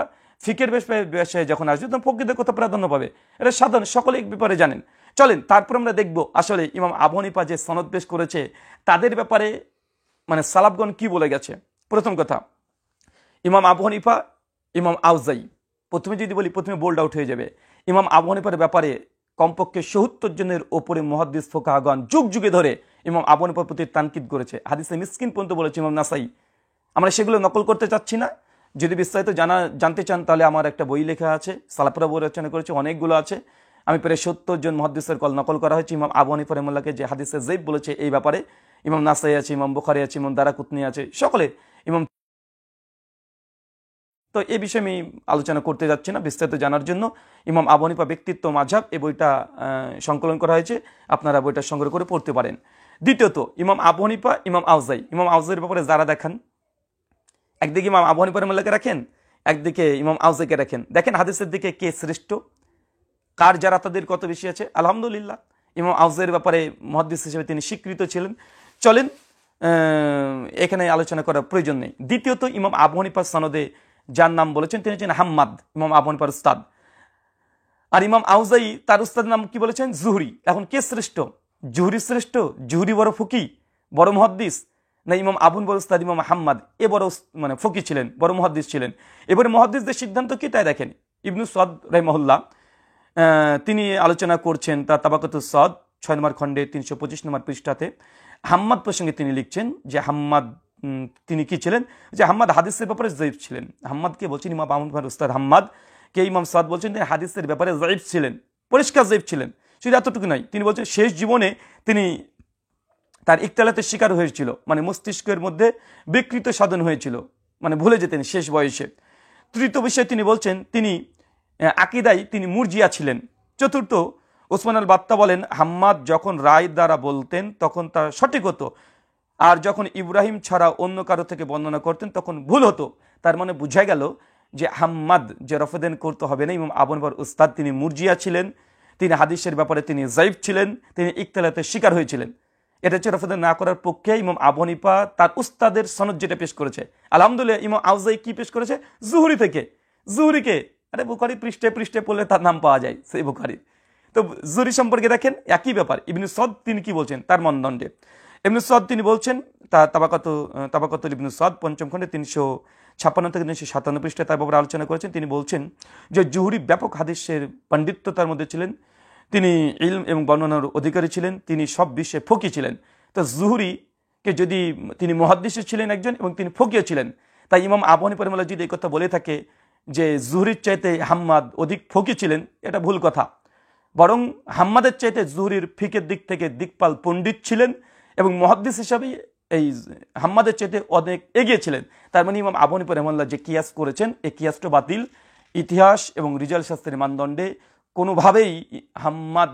ফিকের বিষয়ে যখন আসবে তখন ফকিদের কথা প্রাধান্য পাবে। এটা সাধারণ, সকলে এই ব্যাপারে জানেন। চলেন তারপর আমরা দেখব আসলে ইমাম আবু হানিফা যে সনদ পেশ করেছে তাদের ব্যাপারে মানে সালাফগণ কি বলে গেছে। প্রথম কথা, ইমাম আবু হানিফা, ইমাম আউজাই, প্রথমে যদি বলি প্রথমে বোল্ড আউট হয়ে যাবে। ইমাম আবু হানিফার ব্যাপারে কমপক্ষে ৭০ জনের ওপরে মুহাদ্দিস ফুকাহাগণ যুগ যুগে ধরে ইমাম আবু হানিফার প্রতি তানকিদ করেছে। হাদিসে মিসকিন পর্যন্ত বলেছে ইমাম নাসাই। আমরা সেগুলো নকল করতে চাচ্ছি না। যদি বিস্তারিত জানতে চান তাহলে আমার একটা বই লেখা আছে, সালাফরা বই রচনা করেছে, অনেকগুলো আছে। আমি প্রায় ৭০ জন মুহাদ্দিসের কল নকল করা হয়েছে। ইমাম আবু হানিফা রাহিমাহুল্লাহকে যে হাদিসে যায়েফ বলেছে এই ব্যাপারে ইমাম নাসাই আছে, ইমাম বুখারী আছে, ইমাম দারাকুতনি আছে, সকলে ইমাম। তো এই বিষয়ে আমি আলোচনা করতে যাচ্ছি না। বিস্তারিত জানার জন্য ইমাম আবু হানিফা ব্যক্তিত্ব মাযহাব এই বইটা সংকলন করা হয়েছে, আপনারা বইটা সংগ্রহ করে পড়তে পারেন। দ্বিতীয়ত ইমাম আবু হানিফা, ইমাম আউজাই। ইমাম আউজাইয়ের ব্যাপারে যারা দেখান, একদিকে ইমাম আবু হানিফা রাহিমাহুল্লাহকে রাখেন, একদিকে ইমাম আউজাইকে রাখেন। দেখেন হাদিসের দিকে কে শ্রেষ্ঠ, কার যারা তাদের কত বেশি আছে। আলহামদুলিল্লাহ ইমাম আউজাইয়ের ব্যাপারে মুহাদ্দিস হিসেবে তিনি স্বীকৃত ছিলেন। চলেন এখানে আলোচনা করার প্রয়োজন নেই। দ্বিতীয়ত ইমাম আবু হানিফার সনদে যার নাম বলেছেন তিনি হচ্ছেন হাম্মাদ, ইমাম আবু হানিফার উস্তাদ। আর ইমাম আউজাই তার উস্তাদের নাম কি বলেছেন? জুহরি। এখন কে শ্রেষ্ঠ? জুহরি শ্রেষ্ঠ? জুহরি বড় ফকি, বড় মুহাদ্দিস, না ইমাম আবু হানিফার উস্তাদ ইমাম হাম্মাদ এ বড় ফকি ছিলেন, বড় মুহাদ্দিস ছিলেন? এবারে মুহাদ্দিসদের সিদ্ধান্ত কি তাই দেখেন। ইবনু সাদ রাহিমাহুল্লাহ তিনি আলোচনা করছেন তার তাবাকাতুস সাদ 6 নম্বর খণ্ডে 325 নম্বর পৃষ্ঠাতে হাম্মাদ প্রসঙ্গে তিনি লিখছেন যে হাম্মাদ তিনি কি ছিলেন, যে হাম্মাদ হাদিসের ব্যাপারে যায়েফ ছিলেন। হাম্মাদ কে বলছেন? ইমাম আবু হানিফার উস্তাদ হাম্মাদ কে ইমাম সাদ বলছেন তিনি হাদিসের ব্যাপারে যায়েফ ছিলেন, পরিষ্কার যায়েফ ছিলেন। শুধু এতটুকু নয়, তিনি বলছেন শেষ জীবনে তিনি তার ইখতিলাতের শিকার হয়েছিল, মানে মস্তিষ্কের মধ্যে বিকৃত সাধন হয়েছিল, মানে ভুলে যেতেন শেষ বয়সে। তৃতীয় বিষয়ে তিনি বলছেন তিনি আকীদায় তিনি মুরজিয়া ছিলেন। চতুর্থ, ওসমান আল বাত্তা বলেন হাম্মাদ যখন রায় দ্বারা বলতেন তখন তা সঠিক হতো, আর যখন ইব্রাহিম ছাড়া অন্য কারো থেকে বর্ণনা করতেন তখন ভুল হতো। তার মানে বোঝা গেল যে হাম্মাদ যে রফেদেন করতে হবে না, ইমাম আবু হানিফার উস্তাদ তিনি মুরজিয়া ছিলেন, তিনি হাদিসের ব্যাপারে তিনি যায়েফ ছিলেন, তিনি ইখতিলাতের শিকার হয়েছিলেন। এটা হচ্ছে রফেদেন না করার পক্ষে ইমাম আবু হানিফা তার উস্তাদের সনদ যেটা পেশ করেছে। আলহামদুলিল্লাহ ইমাম আউজাই কি পেশ করেছে? জুহরি থেকে। জুহরিকে আরে বুখারী পৃষ্ঠে পৃষ্ঠে পড়লে তার নাম পাওয়া যায়, সেই বুখারী। তো জুহরি সম্পর্কে দেখেন একই ব্যাপার। ইবনে সাদ তিনি কি বলছেন তার মানদণ্ডে? ইবনে সাদ তিনি বলছেন তার তাবাকাতুল ইবনে সাদ 5ম খণ্ডে 356 থেকে 357 পৃষ্ঠায় তার ব্যাপারে আলোচনা করেছেন। তিনি বলছেন যে জুহরি ব্যাপক হাদিসের পাণ্ডিত্যতার মধ্যে ছিলেন, তিনি ইলম এবং বর্ণনার অধিকারী ছিলেন, তিনি সব বিষয়ে ফকি ছিলেন। তো জুহরিকে যদি তিনি মুহাদ্দিস ছিলেন একজন এবং তিনি ফকিও ছিলেন, তাই ইমাম আবু হানিফা রাহিমাহুল্লাহ যদি এই কথা বলে থাকে যে জুহরির চাইতে হাম্মাদ অধিক ফকি ছিলেন, এটা ভুল কথা। বরং হাম্মাদের চাইতে জুহরির ফিকের দিক থেকে দিকপাল পণ্ডিত ছিলেন এবং মুহাদ্দিস হিসাবে এই হাম্মাদের চাইতে অনেক এগিয়ে ছিলেন। তার মানে ইমাম আবু হানিফা রাহিমাহুল্লাহ যে কিয়াস করেছেন এই কিয়াসটা বাতিল। ইতিহাস এবং রিজাল শাস্ত্রের মানদণ্ডে কোনোভাবেই হাম্মাদ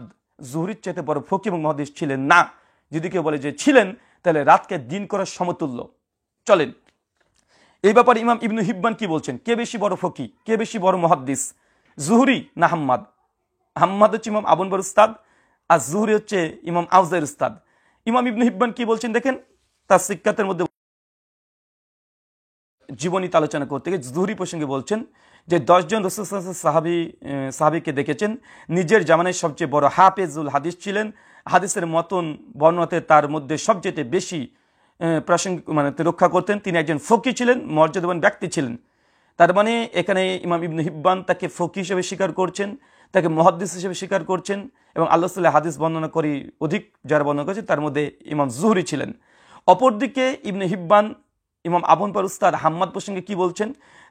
জুহরির চাইতে বড় ফকি এবং মুহাদ্দিস ছিলেন না। যদি কেউ বলে যে ছিলেন তাহলে রাতকে দিন করার সমতুল্য। চলেন এই ব্যাপারে ইমাম ইবনু হিব্বান কি বলছেন, কে বেশি বড় ফকি, কে বেশি বড় মুহাদ্দিস, জুহরি না হাম্মাদ? হাম্মাদ হচ্ছে ইমাম আবু হানিফার উস্তাদ আর জুহরি হচ্ছে ইমাম আউজাইয়ের উস্তাদ। ইমাম ইবনু হিব্বান কি বলছেন দেখেন, তার সিক্কাতের মধ্যে জীবনীতে আলোচনা করতে গিয়ে জুহরি প্রসঙ্গে বলছেন যে 10 জন রাসূল সাহাবীকে দেখেছেন, নিজের জামানায় সবচেয়ে বড় হাফেজুল হাদিস ছিলেন, হাদিসের মতন বর্ণনাতে তার মধ্যে সবচেয়ে বেশি প্রাসঙ্গিক মানে রক্ষা করতেন, তিনি একজন ফকি ছিলেন, মর্যাদাবান ব্যক্তি ছিলেন। তার মানে এখানে ইমাম ইবনু হিব্বান তাকে ফকি হিসেবে স্বীকার করছেন, তাকে মুহাদ্দিস হিসেবে স্বীকার করছেন এবং আল্লাহ সাল্লাল্লাহু হাদিস বর্ণনা করি অধিক যারা বর্ণনা করেছে তার মধ্যে ইমাম জুহরি ছিলেন। অপরদিকে ইবনু হিব্বান ইমাম আবু হানিফার উস্তাদ হাম্মাদ প্রসঙ্গে কি বলছেন,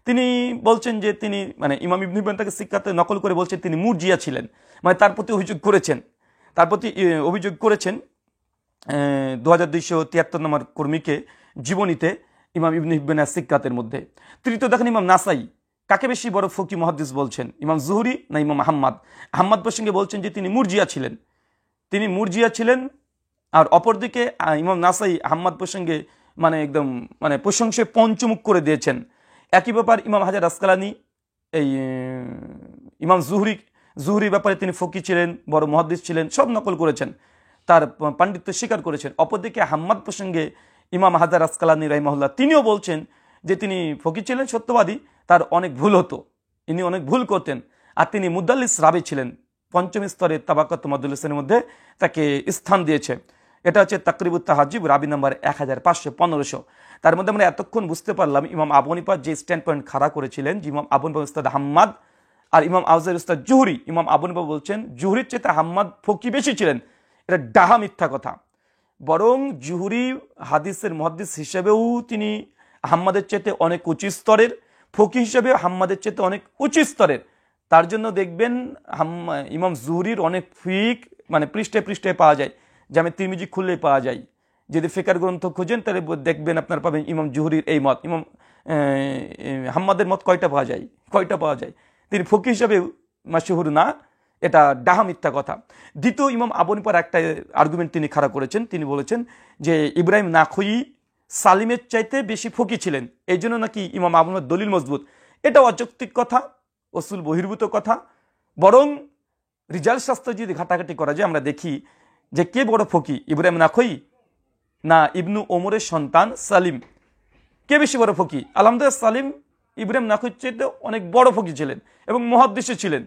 তিনি বলছেন যে তিনি মানে ইমাম ইবনু হিব্বান তাকে সিক্কাতে নকল করে বলছেন তিনি মুরজিয়া ছিলেন, মানে তার প্রতি অভিযোগ করেছেন 2273 নম্বর কর্মীকে জীবনীতে ইমাম ইবনু হিব্বানের সিক্কাতের মধ্যে। তৃতীয় দেখেন ইমাম নাসাই কাকে বেশি বড় ফকি মুহাদ্দিস বলছেন, ইমাম জুহরি না ইমাম হাম্মাদ? হাম্মাদ প্রসঙ্গে বলছেন যে তিনি মুরজিয়া ছিলেন। আর অপরদিকে ইমাম নাসাই হাম্মাদ প্রসঙ্গে মানে একদম মানে প্রশংসায় পঞ্চমুখ করে দিয়েছেন। একই ব্যাপার ইমাম হাজার আসকালানি এই ইমাম জুহরির ব্যাপারে তিনি ফকি ছিলেন, বড় মুহাদ্দিস ছিলেন, সব নকল করেছেন, তার পাণ্ডিত্য স্বীকার করেছেন। অপরদিকে হাম্মাদ প্রসঙ্গে ইমাম হাজার আসকালানি রাহিমাহুল্লাহ তিনিও বলছেন যে তিনি ফকি ছিলেন, সত্যবাদী, তার অনেক ভুল হতো, ইনি অনেক ভুল করতেন, আর তিনি মুদাল্লিস রাবি ছিলেন। 5ম স্তরে তাবাকাত মুদাল্লিসের মধ্যে তাকে স্থান দিয়েছে। এটা হচ্ছে তাকরিবুত তাহাজ্জুব রাবি নাম্বার 1500-1500। তার মধ্যে আমরা এতক্ষণ বুঝতে পারলাম ইমাম আবু হানিফা যে স্ট্যান্ড পয়েন্ট খাড়া করেছিলেন যে ইমাম আবু হানিফা উস্তাদ হাম্মাদ আর ইমাম আউজাইর উস্তাদ জুহরি, ইমাম আবু হানিফা বলছেন জুহরির চেয়ে হাম্মাদ ফকি বেশি ছিলেন। এটা ডাহা মিথ্যা কথা। বরং জুহরি হাদিসের মুহাদ্দিস হিসেবেও তিনি হাম্মাদের চেয়ে অনেক উঁচু স্তরের, ফকি হিসেবে হাম্মাদের চেয়ে অনেক উঁচু স্তরের। তার জন্য দেখবেন ইমাম জুহরির অনেক ফিক মানে পৃষ্ঠে পৃষ্ঠে পাওয়া যায়, জামে তিরমিজি খুললেই পাওয়া যায়। যদি ফিকার গ্রন্থ খুঁজেন তাহলে দেখবেন আপনার পাবেন ইমাম জুহরির এই মত, ইমাম হাম্মাদের মত কয়টা পাওয়া যায়। তিনি ফকি হিসেবে মাশহুর না, এটা ডাহা মিথ্যা কথা। দ্বিতীয়, ইমাম আবু হানিফার একটা আর্গুমেন্ট তিনি খাড়া করেছেন, তিনি বলেছেন যে ইব্রাহিম নাখই সালিমের চাইতে বেশি ফকি ছিলেন, এই জন্য নাকি ইমাম আবু হানিফার দলিল মজবুত। এটা অযৌক্তিক কথা, অসুল বহির্ভূত কথা। বরং রিজাল শাস্ত্র যদি ঘাটাঘাটি করা যায়, আমরা দেখি যে কে বড় ফকি, ইব্রাহিম নাখই না ইবনু ওমরের সন্তান সালিম, কে বেশি বড় ফকি? আলহামদুলিল্লাহ সালিম ইব্রাহিম নাখইর চাইতে অনেক বড় ফকি ছিলেন এবং মুহাদ্দিসও ছিলেন।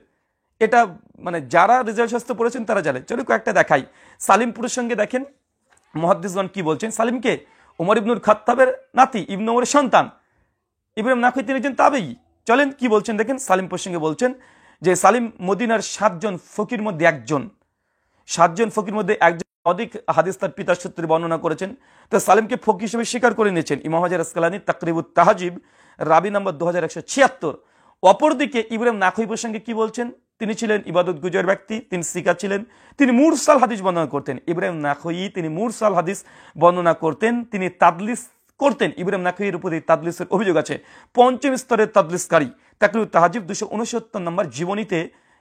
এটা মানে যারা রিজাল শাস্ত্র পড়েছেন তারা জানে। চলো কয়েকটা দেখাই। সালিম প্রসঙ্গে দেখেন মুহাদ্দিসগণ কি বলছেন। সালিমকে ওমর ইবনুল খাত্তাবের নাতি, ইবনু ওমরের সন্তান। ইব্রাহিম নাখই তিনি একজন তাবেঈ। চলেন কি বলছেন দেখেন। সালিম প্রসঙ্গে বলছেন যে সালিম মদিনার 7 জন ফকির মধ্যে একজন, 7 জন ফকির মধ্যে একজন অধিক হাদিস তার পিতার সূত্রে বর্ণনা করেছেন। তো সালিমকে ফকি হিসেবে স্বীকার করে নিয়েছেন ইমাম হাজার আসকালানী তাকরিবুত তাহজিব রাবি নম্বর 2176। অপরদিকে ইব্রাহিম নাখই প্রসঙ্গে কি বলছেন, তিনি ছিলেন ইবাদত গুজার ব্যক্তি, তিনি সিকা ছিলেন, তিনি মুরসাল হাদিস বর্ণনা করতেন। ইব্রাহিম নাখই তিনি মুরসাল হাদিস বর্ণনা করতেন, তিনি তাদলিস করতেন। ইব্রাহিম নাখইয়ের উপর তাদলিসের অভিযোগ আছে, 5ম স্তরের তাদলিসকারী। তাকরিবুত তাহজিব 269 নম্বর জীবনীতে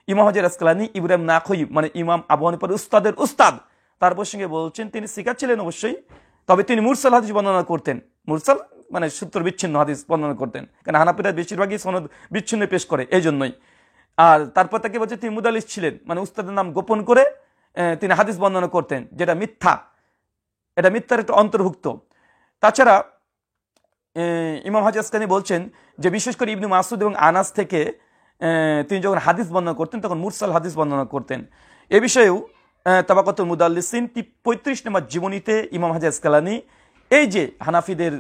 ইমাম হাজার আসকালানী ইব্রাহিম নাখই মানে ইমাম আবু হানিফার উস্তাদের উস্তাদ, তার প্রসঙ্গে বলছেন তিনি সিকা ছিলেন অবশ্যই, তবে তিনি মুরসাল হাদিস বর্ণনা করতেন। মুরসাল মানে সূত্র বিচ্ছিন্ন হাদিস বর্ণনা করতেন, কারণ হানাফিরা বেশিরভাগই সনদ বিচ্ছিন্ন পেশ করে, এই জন্যই। আর তারপর তাকে বলছে তিনি মুদাল্লিস ছিলেন, মানে উস্তাদের নাম গোপন করে তিনি হাদিস বর্ণনা করতেন, যেটা মিথ্যা, এটা মিথ্যার একটা অন্তর্ভুক্ত। তাছাড়া ইমাম হাজার আসকালানী বলছেন যে বিশেষ করে ইবনে মাসউদ এবং আনাস থেকে তিনি যখন হাদিস বর্ণনা করতেন তখন মুরসাল হাদিস বর্ণনা করতেন। এ বিষয়েও তাবাকাতুল মুদাল্লিসিন 35 নম্বর জীবনীতে ইমাম হাজার আসকালানী এই যে হানাফিদের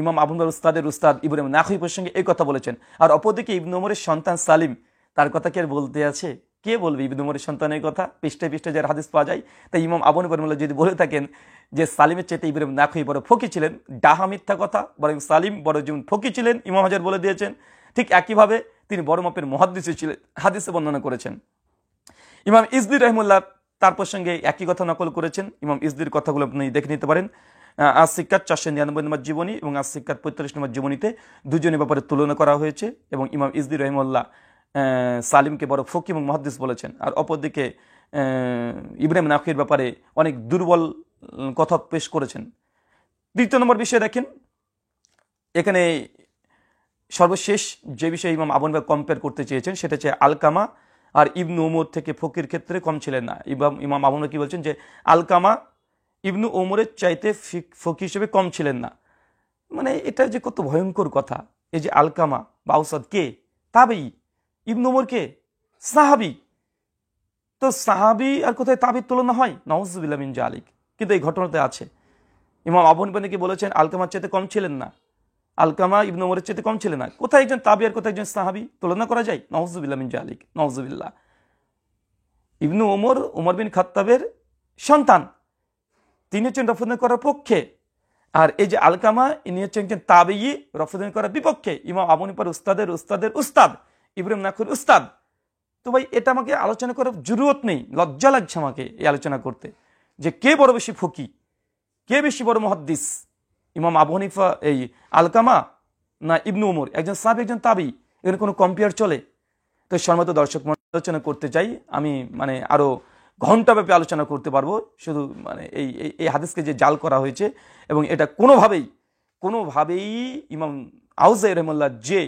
ইমাম আবু হানিফার উস্তাদের উস্তাদ ইব্রাহিম নাখই প্রসঙ্গে এই কথা বলেছেন। আর অপরদিকে ইবনে ওমরের সন্তান সালিম, তার কথা কি আর বলতে আছে? কে বলবে ইবনে ওমরের সন্তানের কথা? পৃষ্ঠে পৃষ্ঠে যার হাদিস পাওয়া যায়। তাই ইমাম আবু হানিফা রাহিমাহুল্লাহ যদি বলে থাকেন যে সালিমের চাইতে ইব্রাহিম নাখই বড় ফকি ছিলেন, ডাহা মিথ্যা কথা। বরং সালিম বড় যেমন ফকি ছিলেন ইমাম হাজার বলে দিয়েছেন, ঠিক একইভাবে তিনি বড় মাপের মুহাদ্দিস ছিলেন, হাদিসে বর্ণনা করেছেন। ইমাম ইজদি রাহিমাহুল্লাহ তার প্রসঙ্গে একই কথা নকল করেছেন। ইমাম ইজদির কথাগুলো আপনি দেখে নিতে পারেন। আসিকাত 499 নম্বর জীবনী এবং আসিকাত 45 নম্বর জীবনীতে দুজনের ব্যাপারে তুলনা করা হয়েছে এবং ইমাম ইজদি রাহিমাহুল্লাহ সালিমকে বড় ফকি এবং মুহাদ্দিস বলেছেন। আর অপরদিকে ইব্রাহিম নাখইর ব্যাপারে অনেক দুর্বল কথা পেশ করেছেন। দ্বিতীয় নম্বর বিষয় দেখেন, এখানে সর্বশেষ যে বিষয়ে ইমাম আবু হানিফা কম্পেয়ার করতে চেয়েছেন সেটা হচ্ছে আলকামা আর ইবনু ওমর থেকে ফকির ক্ষেত্রে কম ছিলেন না। ইমাম আবু হানিফা কি বলছেন যে আলকামা ইবনু ওমরের চাইতে ফকি হিসেবে কম ছিলেন না। মানে এটা যে কত ভয়ঙ্কর কথা। এই যে আলকামা বা আউসাদ কে? তাবেঈ। ইবনু ওমর কে? সাহাবী। তো সাহাবী আর কোথায় তাবির তুলনা হয়? নাউজুবিল্লাহ মিন জালিক। কিন্তু এই ঘটনাতে আছে। ইমাম আবু হানিফা নাকি বলেছেন আলকামার চাইতে কম ছিলেন না, আলকামা ইবনু ওমরের চাইতে কম ছিলেন না। কোথায় একজন তাবি আর কোথায় একজন সাহাবী তুলনা করা যায়? নাউজুবিল্লাহ মিন জালিক, নাউজুবিল্লাহ। ইবনু ওমর ওমর বিন খাত্তাবের সন্তান, তিনি হচ্ছেন রফুদান করার পক্ষে। আর এই যে আলকামা ইনি হচ্ছেন একজন তাবেঈ, রফুদান করার বিপক্ষে। ইমাম আবু হানিফার উস্তাদের উস্তাদের উস্তাদ, ইব্রাহিম নাখইর উস্তাদ। তো ভাই এটা আমাকে আলোচনা করার জরুরত নেই, লজ্জা লাগছে আমাকে এই আলোচনা করতে যে কে বড় বেশি ফকি, কে বেশি বড় মুহাদ্দিস, ইমাম আবু হানিফা এই আলকামা না ইবনু ওমর? একজন সাহাবী একজন তাবেঈ, এখানে কোনো কম্পেয়ার চলে? তো সম্মানিত দর্শক আলোচনা করতে চাই আমি, মানে আরো ঘন্টাব্যাপী আলোচনা করতে পারবো শুধু মানে এই হাদিসকে যে জাল করা হয়েছে এবং এটা কোনোভাবেই ইমাম আউজাই রাহিমাহুল্লাহ যে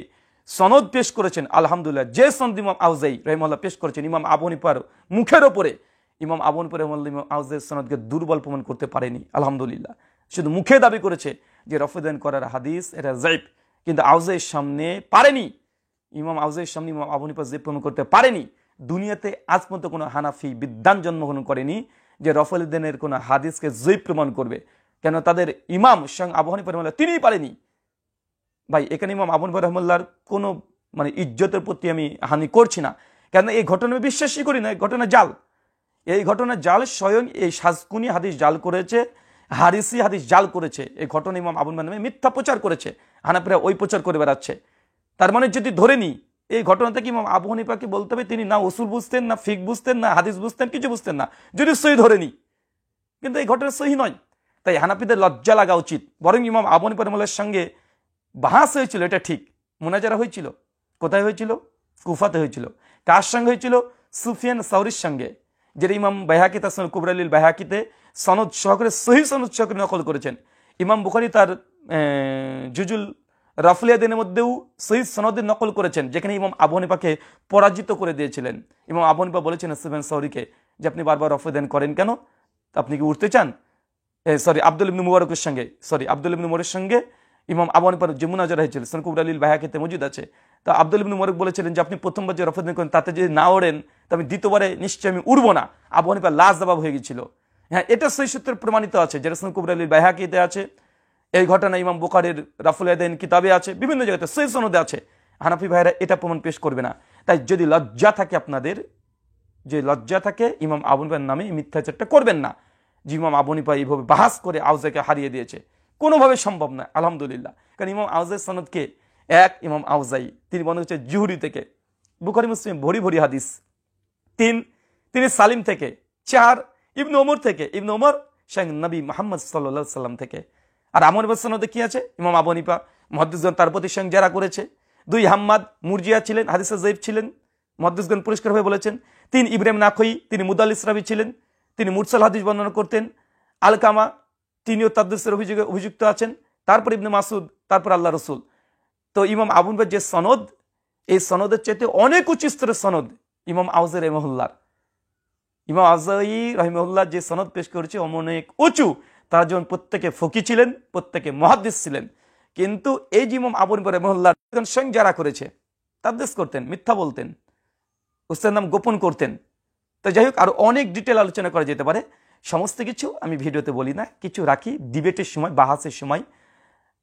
সনদ পেশ করেছেন, আলহামদুলিল্লাহ যে সনদ ইমাম আউজাই রাহিমাহুল্লাহ পেশ করেছেন ইমাম আবু হানিফার মুখের ওপরে, ইমাম আবু হানিফা রাহিমাহুল্লাহ ইমাম আউজাইয়ের সনদকে দুর্বল প্রমাণ করতে পারেনি। আলহামদুলিল্লাহ শুধু মুখে দাবি করেছে যে রফুদান করার হাদিস এটা যায়েফ, কিন্তু আউজাইয়ের সামনে পারেনি। ইমাম আউজাইয়ের সামনে ইমাম আবু হানিফা যায়েফ প্রমাণ করতে পারেনি। দুনিয়াতে আজ পর্যন্ত কোনো হানাফি বিদ্বান জন্মগ্রহণ করেনি যে রফুদানের কোনো হাদিসকে যায়েফ প্রমাণ করবে, কেন তাদের ইমাম স্বয়ং আবু হানিফা রাহিমাহুল্লাহ তিনিই পারেনি। ভাই এখানে ইমাম আবু হানিফা রাহিমাহুল্লাহর কোনো মানে ইজ্জতের প্রতি আমি হানি করছি না, কেন এই ঘটনা আমি বিশ্বাসই করি না, এই ঘটনা জাল। এই ঘটনা জাল, স্বয়ং এই সাজকুনি হাদিস জাল করেছে, হারিসি হাদিস জাল করেছে। এই ঘটনা ইমাম আবুল নামে মিথ্যা প্রচার করেছে, হানাফিরা ওই প্রচার করে বেড়াচ্ছে। তার মানে যদি ধরে নি এই ঘটনা থেকে ইমাম আবু হানিফাকে বলতে হবে তিনি না উসুল বুঝতেন, না ফিক বুঝতেন, না হাদিস বুঝতেন, কিছু বুঝতেন না, যদি সহি ধরে নি। কিন্তু এই ঘটনা সহি নয়, তাই হানাফিদের লজ্জা লাগা উচিত। বরং ইমাম আবু হানিফা রাহিমাহুল্লাহর সঙ্গে বাহাস হয়েছিল, এটা ঠিক, মুনাজারা হয়েছিল। কোথায় হয়েছিল? কুফাতে হয়েছিল। কার সঙ্গে হয়েছিল? সুফিয়ান সাউরির সঙ্গে, যেটা ইমাম বাইহাকি তার সুনান কুবরা বাইহাকিতে সনদ সহকারে সহি সনদ সহকারে নকল করেছেন। ইমাম বুখারী তার জুজুল রাফলিয়াদিনের মধ্যেও সহি সনদে নকল করেছেন, যেখানে ইমাম আবু হানিফাকে পরাজিত করে দিয়েছিলেন। ইমাম আবু হানিফা বলেছেন সুফিয়ান সাউরিকে যে আপনি বারবার রফদান করেন কেন, আপনি কি উঠতে চান? আব্দুল ইবনে মুবারকের সঙ্গে ইমাম আবু হানিফার যে মুনাজারা হয়েছিল সুনান কুবরা বাইহাকিতে মজুদ আছে। তো আব্দুল ইবনে মুবারক বলেছিলেন যে আপনি প্রথমবার যে রফদান করেন তাতে যদি না ওড়েন তো আমি দ্বিতীয়বারে নিশ্চয় আমি উড়বো না। আবু হানিফা লাশ জবাব হয়ে গেছিল। হ্যাঁ, এটা সহি সূত্রে প্রমাণিত আছে, যেটা সুনান কুবরা বাইহাকিতে আছে। এই ঘটনা ইমাম বুখারীর রাফুল ইয়াদাইন কিতাবে আছে, বিভিন্ন জায়গাতে সহি সনদে আছে। হানাফি ভাইরা এটা প্রমাণ পেশ করবে না। তাই যদি লজ্জা থাকে আপনাদের, যে লজ্জা থাকে, ইমাম আবু হানিফার নামে মিথ্যাচারটা করবেন না। যে ইমাম আবু হানিফা এইভাবে বাহাস করে আউজাকে হারিয়ে দিয়েছে, কোনোভাবে সম্ভব নয় আলহামদুলিল্লাহ। কারণ ইমাম আউজাই সনদকে এক, ইমাম আউজাই তিনি বর্ণনা হচ্ছে জুহরি থেকে, বুখারী মুসলিম ভরি ভরি হাদিস। তিন, তিনি সালিম থেকে। চার, ইবনে ওমর থেকে, ইবনে ওমর স্বয়ং নবী মুহাম্মদ সাল্লাল্লাহু আলাইহি সাল্লাম থেকে। আর আমর সনদে কি আছে? ইমাম আবু হানিফা মুহাদ্দিসগণ তার প্রতি সঙ্গে যারা করেছে। দুই, হাম্মাদ মুরজিয়া ছিলেন, হাদিসে যায়ীফ ছিলেন, মুহাদ্দিসগণ পরিষ্কারভাবে বলেছেন। তিন, ইব্রাহিম নাখই, তিনি মুদাল্লিস রাবী ছিলেন, তিনি মুরসাল হাদিস বর্ণনা করতেন। আলকামা, তিনিও তাদলিসের অভিযোগে অভিযুক্ত আছেন। তারপর ইবনে মাসুদ, তারপর আল্লাহ রসুল। তো ইমাম আবু হানিফার যে সনদ, এই সনদের চাইতে অনেক উচ্চ স্তরের সনদ ইমাম আউজাই রাহিমাহুল্লাহর। ইমাম আউজাই রাহিমাহুল্লাহ যে সনদ পেশ করেছে অনেক উঁচু। তারা যেমন প্রত্যেকে ফকি ছিলেন, প্রত্যেকে মুহাদ্দিস ছিলেন। কিন্তু এই যে ইমাম আবু হানিফা রাহিমাহুল্লাহ স্বয়ং যারা করেছে, তাদলিস করতেন, মিথ্যা বলতেন, উস্তাদের নাম গোপন করতেন। তো যাই হোক, আরো অনেক ডিটেল আলোচনা করা যেতে পারে। সমস্ত কিছু আমি ভিডিওতে বলি না, কিছু রাখি ডিবেটের সময়, বাহাসের সময়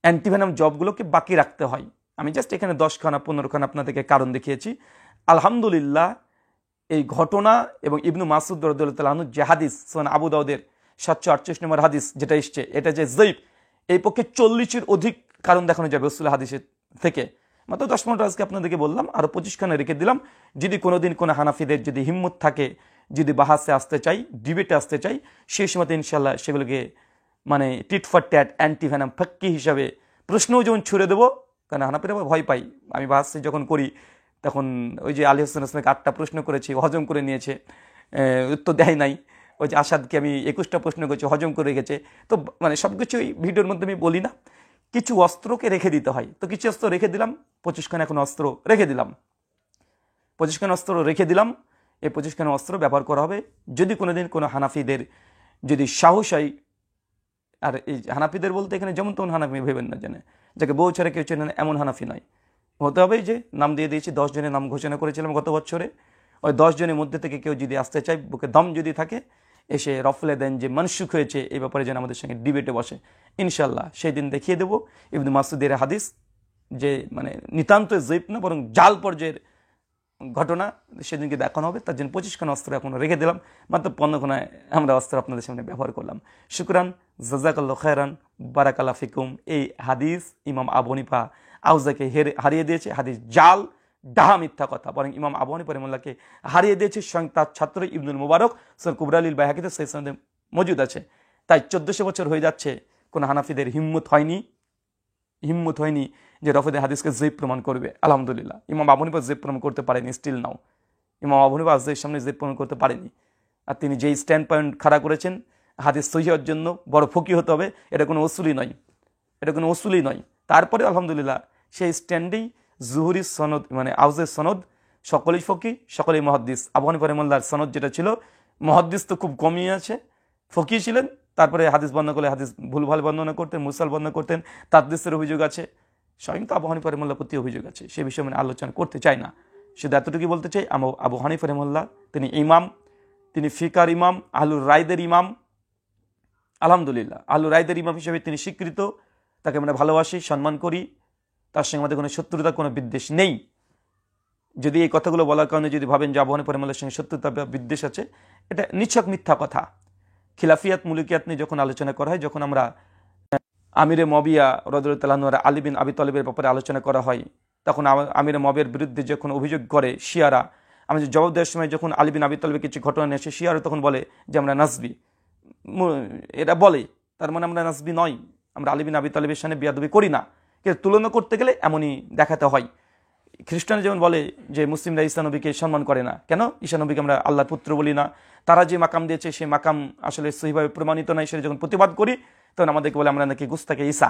অ্যান্টিভেনাম জবগুলোকে বাকি রাখতে হয়। আমি জাস্ট এখানে 10খানা 15খানা আপনাদেরকে কারণ দেখিয়েছি। আলহামদুলিল্লাহ, এই ঘটনা এবং ইবনু মাসুদ রাদিয়াল্লাহু তাআলা আনহু যে হাদিস সুনান আবু দাউদের 748 নম্বর হাদিস যেটা এসছে, এটা যে যায়ীফ, এই পক্ষে 40-এর অধিক কারণ দেখানো যাবে রাসূল হাদিসের থেকে। মাত্র 10 মিনিট আজকে আপনাদেরকে বললাম, আরো 25খানা রেখে দিলাম। যদি কোনোদিন কোনো হানাফিদের যদি হিম্মত থাকে, যদি বাহাসে আসতে চাই, ডিবেটে আসতে চাই, সেই সময়তে ইনশাল্লাহ সেগুলোকে মানে টিট ফর ট্যাট অ্যান্টিভেনাম ফাক্কি হিসাবে প্রশ্নও যেমন ছুড়ে দেবো। কারণ হানাফিরা ভয় পাই, আমি বাহাসে যখন করি তখন ওই যে আলী হোসেন হোসেনকে 8টা প্রশ্ন করেছি, হজম করে নিয়েছে, উত্তর দেয় নাই। ওই যে আসাদকে আমি 21টা প্রশ্ন করেছি, হজম করে রেখেছে। তো মানে সব কিছু এই ভিডিওর মধ্যে আমি বলি না, কিছু অস্ত্রকে রেখে দিতে হয়। তো কিছু অস্ত্র রেখে দিলাম, 25খানা এখন অস্ত্র রেখে দিলাম, 25খানা অস্ত্র রেখে দিলাম। এই 25খানা অস্ত্র ব্যবহার করা হবে যদি কোনোদিন কোনো হানাফিদের যদি সাহস হয়। আর এই হানাফিদের বলতে এখানে যেমন তেমন হানাফি ভেবেন না, জানে যাকে বউ ছেড়ে কেউ চেনে না এমন হানাফি নয়। হতে হবে যে নাম দিয়ে দিয়েছি, 10 জনের নাম ঘোষণা করেছিলাম গত বছরে। ওই 10 জনের মধ্যে থেকে কেউ যদি আসতে চায়, বুকে দম যদি থাকে, এসে রফলে দেন যে মানসুখ হয়েছে এই ব্যাপারে যেন আমাদের সঙ্গে ডিবেটে বসে, ইনশাল্লাহ সেই দিন দেখিয়ে দেবো ইবনে মাসুদের হাদিস, যে মানে নিতান্ত যায়ীফ না বরং জাল পর্যায়ের ঘটনা, সেদিনকে দেখানো হবে। তার জন্য 25খানা অস্ত্র এখন রেখে দিলাম, মাত্র 15খানায় আমরা অস্ত্র আপনাদের সামনে ব্যবহার করলাম। শুকরান, জাযাকাল্লাহু খায়রান, বারাকাল্লাহু ফিকুম। এই হাদিস ইমাম আবু হানিফা আউজাকে হারিয়ে দিয়েছে, হাদিস জাল, ডাহা, মিথ্যা কথা। বরং ইমাম আবু হানিফা রাহিমাহুল্লাহকে হারিয়ে দিয়েছে স্বয়ং তার ছাত্র ইবনুল মুবারক, সুনান কুবরা বাইহাকিতে সেই সনদে মজুদ আছে। তাই 1400 বছর হয়ে যাচ্ছে, কোনো হানাফিদের হিম্মত হয়নি যে রফেদের হাদিসকে যায়ীফ প্রমাণ করবে। আলহামদুলিল্লাহ, ইমাম আবু হানিফা যায়ীফ প্রমাণ করতে পারেনি, স্টিল নাও ইমাম আবু হানিফা আজদের সামনে যায়ীফ প্রমাণ করতে পারেনি। আর তিনি যেই স্ট্যান্ড পয়েন্ট খাড়া করেছেন, হাদিস সহিহ হওয়ার জন্য বড় ফকি হতে হবে, এটা কোনো ওসুলই নয়, তারপরে আলহামদুলিল্লাহ সেই স্ট্যান্ডেই জুহরি সনদ, মানে আউজের সনদ, সকলেই ফকি, সকলেই মুহাদ্দিস। আবু হানিফা রাহিমাহুল্লাহর সনদ যেটা ছিল, মুহাদ্দিস তো খুব কমই আছে, ফকি ছিলেন। তারপরে হাদিস বর্ণনা করলে হাদিস ভুলভাল বর্ণনা করতেন, মুরসাল বর্ণনা করতেন, তাদলিসের অভিযোগ আছে, স্বয়ং তো আবু হানিফা রাহিমাহুল্লাহর প্রতি অভিযোগ আছে। সে বিষয়ে আমি আলোচনা করতে চাই না, শুধু এতটুকু বলতে চাই, আবু হানিফা রাহিমাহুল্লাহ তিনি ইমাম, তিনি ফিকার ইমাম, আহলুর রায়দের ইমাম। আলহামদুলিল্লাহ, আহলুর রায়দের ইমাম হিসেবে তিনি স্বীকৃত, তাকে আমরা ভালোবাসি, সম্মান করি, তার সঙ্গে আমাদের কোনো শত্রুতা, কোনো বিদ্বেষ নেই। যদি এই কথাগুলো বলার কারণে যদি ভাবেন যে আবু হানিফা রাহিমাহুল্লাহর সঙ্গে শত্রুতা বা বিদ্বেষ আছে, এটা নিছক মিথ্যা কথা। খিলাফিয়াত মুলুকিয়াত নিয়ে যখন আলোচনা করা হয়, যখন আমরা আমিরে মবিয়া রাদিয়াল্লাহু আনহু আলী বিন আবি তালিবের ব্যাপারে আলোচনা করা হয়, তখন আমিরে মবিয়ার বিরুদ্ধে যখন অভিযোগ করে শিয়ারা, আমি জবাব দেওয়ার সময় যখন আলী বিন আবি তালিবের কিছু ঘটনা নিয়ে আসে, শিয়ারা তখন বলে যে আমরা নাসবি। এটা বলে, তার মানে আমরা নাসবি নই, আমরা আলী বিন আবি তালিবের সামনে বিয়াদবি করি না। কিন্তু তুলনা করতে গেলে এমনই দেখাতে হয়। খ্রিস্টান যেমন বলে যে মুসলিমরা ঈসা নবীকে সম্মান করে না, কেন? ঈসা নবীকে আমরা আল্লাহর পুত্র বলি না, তারা যে মাকাম দিয়েছে সেই মাকাম আসলে সহিভাবে প্রমাণিত নয়, সেটা যখন প্রতিবাদ করি তখন আমাদেরকে বলে আমরা নাকি গুস্তাকে ঈসা।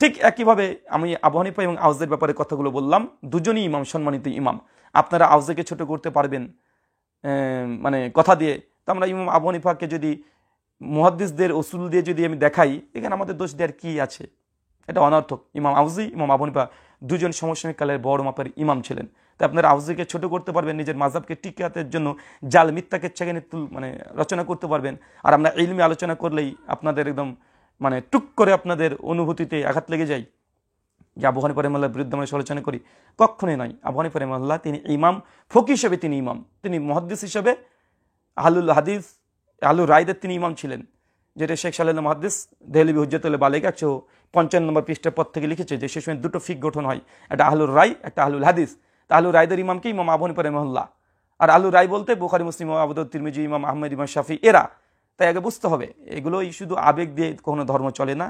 ঠিক একইভাবে আমি আবু হানিফা এবং আউজের ব্যাপারে কথাগুলো বললাম, দুজনই ইমাম, সম্মানিত ইমাম। আপনারা আউজেকে ছোট করতে পারবেন মানে কথা দিয়ে, তো আমরা ইমাম আবু হানিফাকে যদি মুহাদ্দিসদের উসুল দিয়ে যদি আমি দেখাই, এখানে আমাদের দোষ দেওয়ার কি আছে? এটা অনর্থক। ইমাম আউজি, ইমাম আবু হানিফা দুজন সমসাময়িক কালের বড় মাপের ইমাম ছিলেন। তো আপনারা আউজিকে ছোট করতে পারবেন, নিজের মাযহাবকে টিকাতের জন্য জাল মিথ্যাকে চেগে মানে রচনা করতে পারবেন। আর আমরা ইলমি আলোচনা করলেই আপনাদের একদম মানে টুক করে আপনাদের অনুভূতিতে আঘাত লেগে যায় যে আবু হানিফা রাহিমাহুল্লাহর বিরুদ্ধে আমরা সমালোচনা করি। কখনোই নয়। আবু হানিফা রাহিমাহুল্লাহ তিনি ইমাম, ফকিহ হিসেবে তিনি ইমাম, তিনি মুহাদ্দিস হিসেবে আহলুল হাদিস, আহলুর রায়দের তিনি ইমাম ছিলেন, যেটা শেখ সালেহ মুহাদ্দিস দেহলভী হুজ্জাতুল বালিগ 155 নম্বর পৃষ্ঠার পর থেকে লিখেছে যে সে সময় দুটো ফিক গঠন হয়, একটা আহলুর রায়, একটা আহলুল হাদিস। তা আহলুর রায়দের ইমামকে ইমাম আবু হানিফা রাহিমাহুল্লাহ, আর আহলুর রায় বলতে বুখারী, মুসলিম, আবু দাউদ, তিরমিজি, ইমাম আহমদ, ইমাম শাফি, এরা। তাই আগে বুঝতে হবে এগুলোই শুধু আবেগ দিয়ে কোনো ধর্ম চলে না,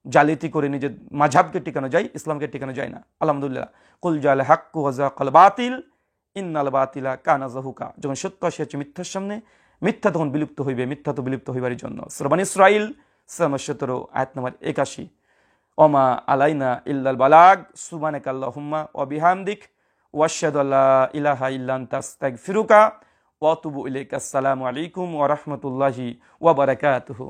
জালিয়াতি করে নিজের মাযহাবকে টিকানো যায়, ইসলামকে টিকানো যায় না। আলহামদুলিল্লাহ, কুল জাল হাক্কু ওয়া যাকাল বাতিল ইন্নাল বাতিলা কানা যাহুকা। যখন সত্য আসিয়াছে মিথ্যার সামনে, মিথ্যা তখন বিলুপ্ত হইবে, মিথ্যা তো বিলুপ্ত হইবার জন্য। সূরা বনী ইসরাঈল 17 আয়াত নম্বর 81। ওমা আলাইনা ইল্লাল বালাগ সুবহানাকা আল্লাহুম্মা ওয়া বিহামদিক ওয়া আশহাদু আল্লা ইলাহা ইল্লা আনতা আস্তাগফিরুকা ওয়া আতুবু ইলাইক। আসসালামু আলাইকুম ওয়া রাহমাতুল্লাহি ওয়া বারাকাতুহু।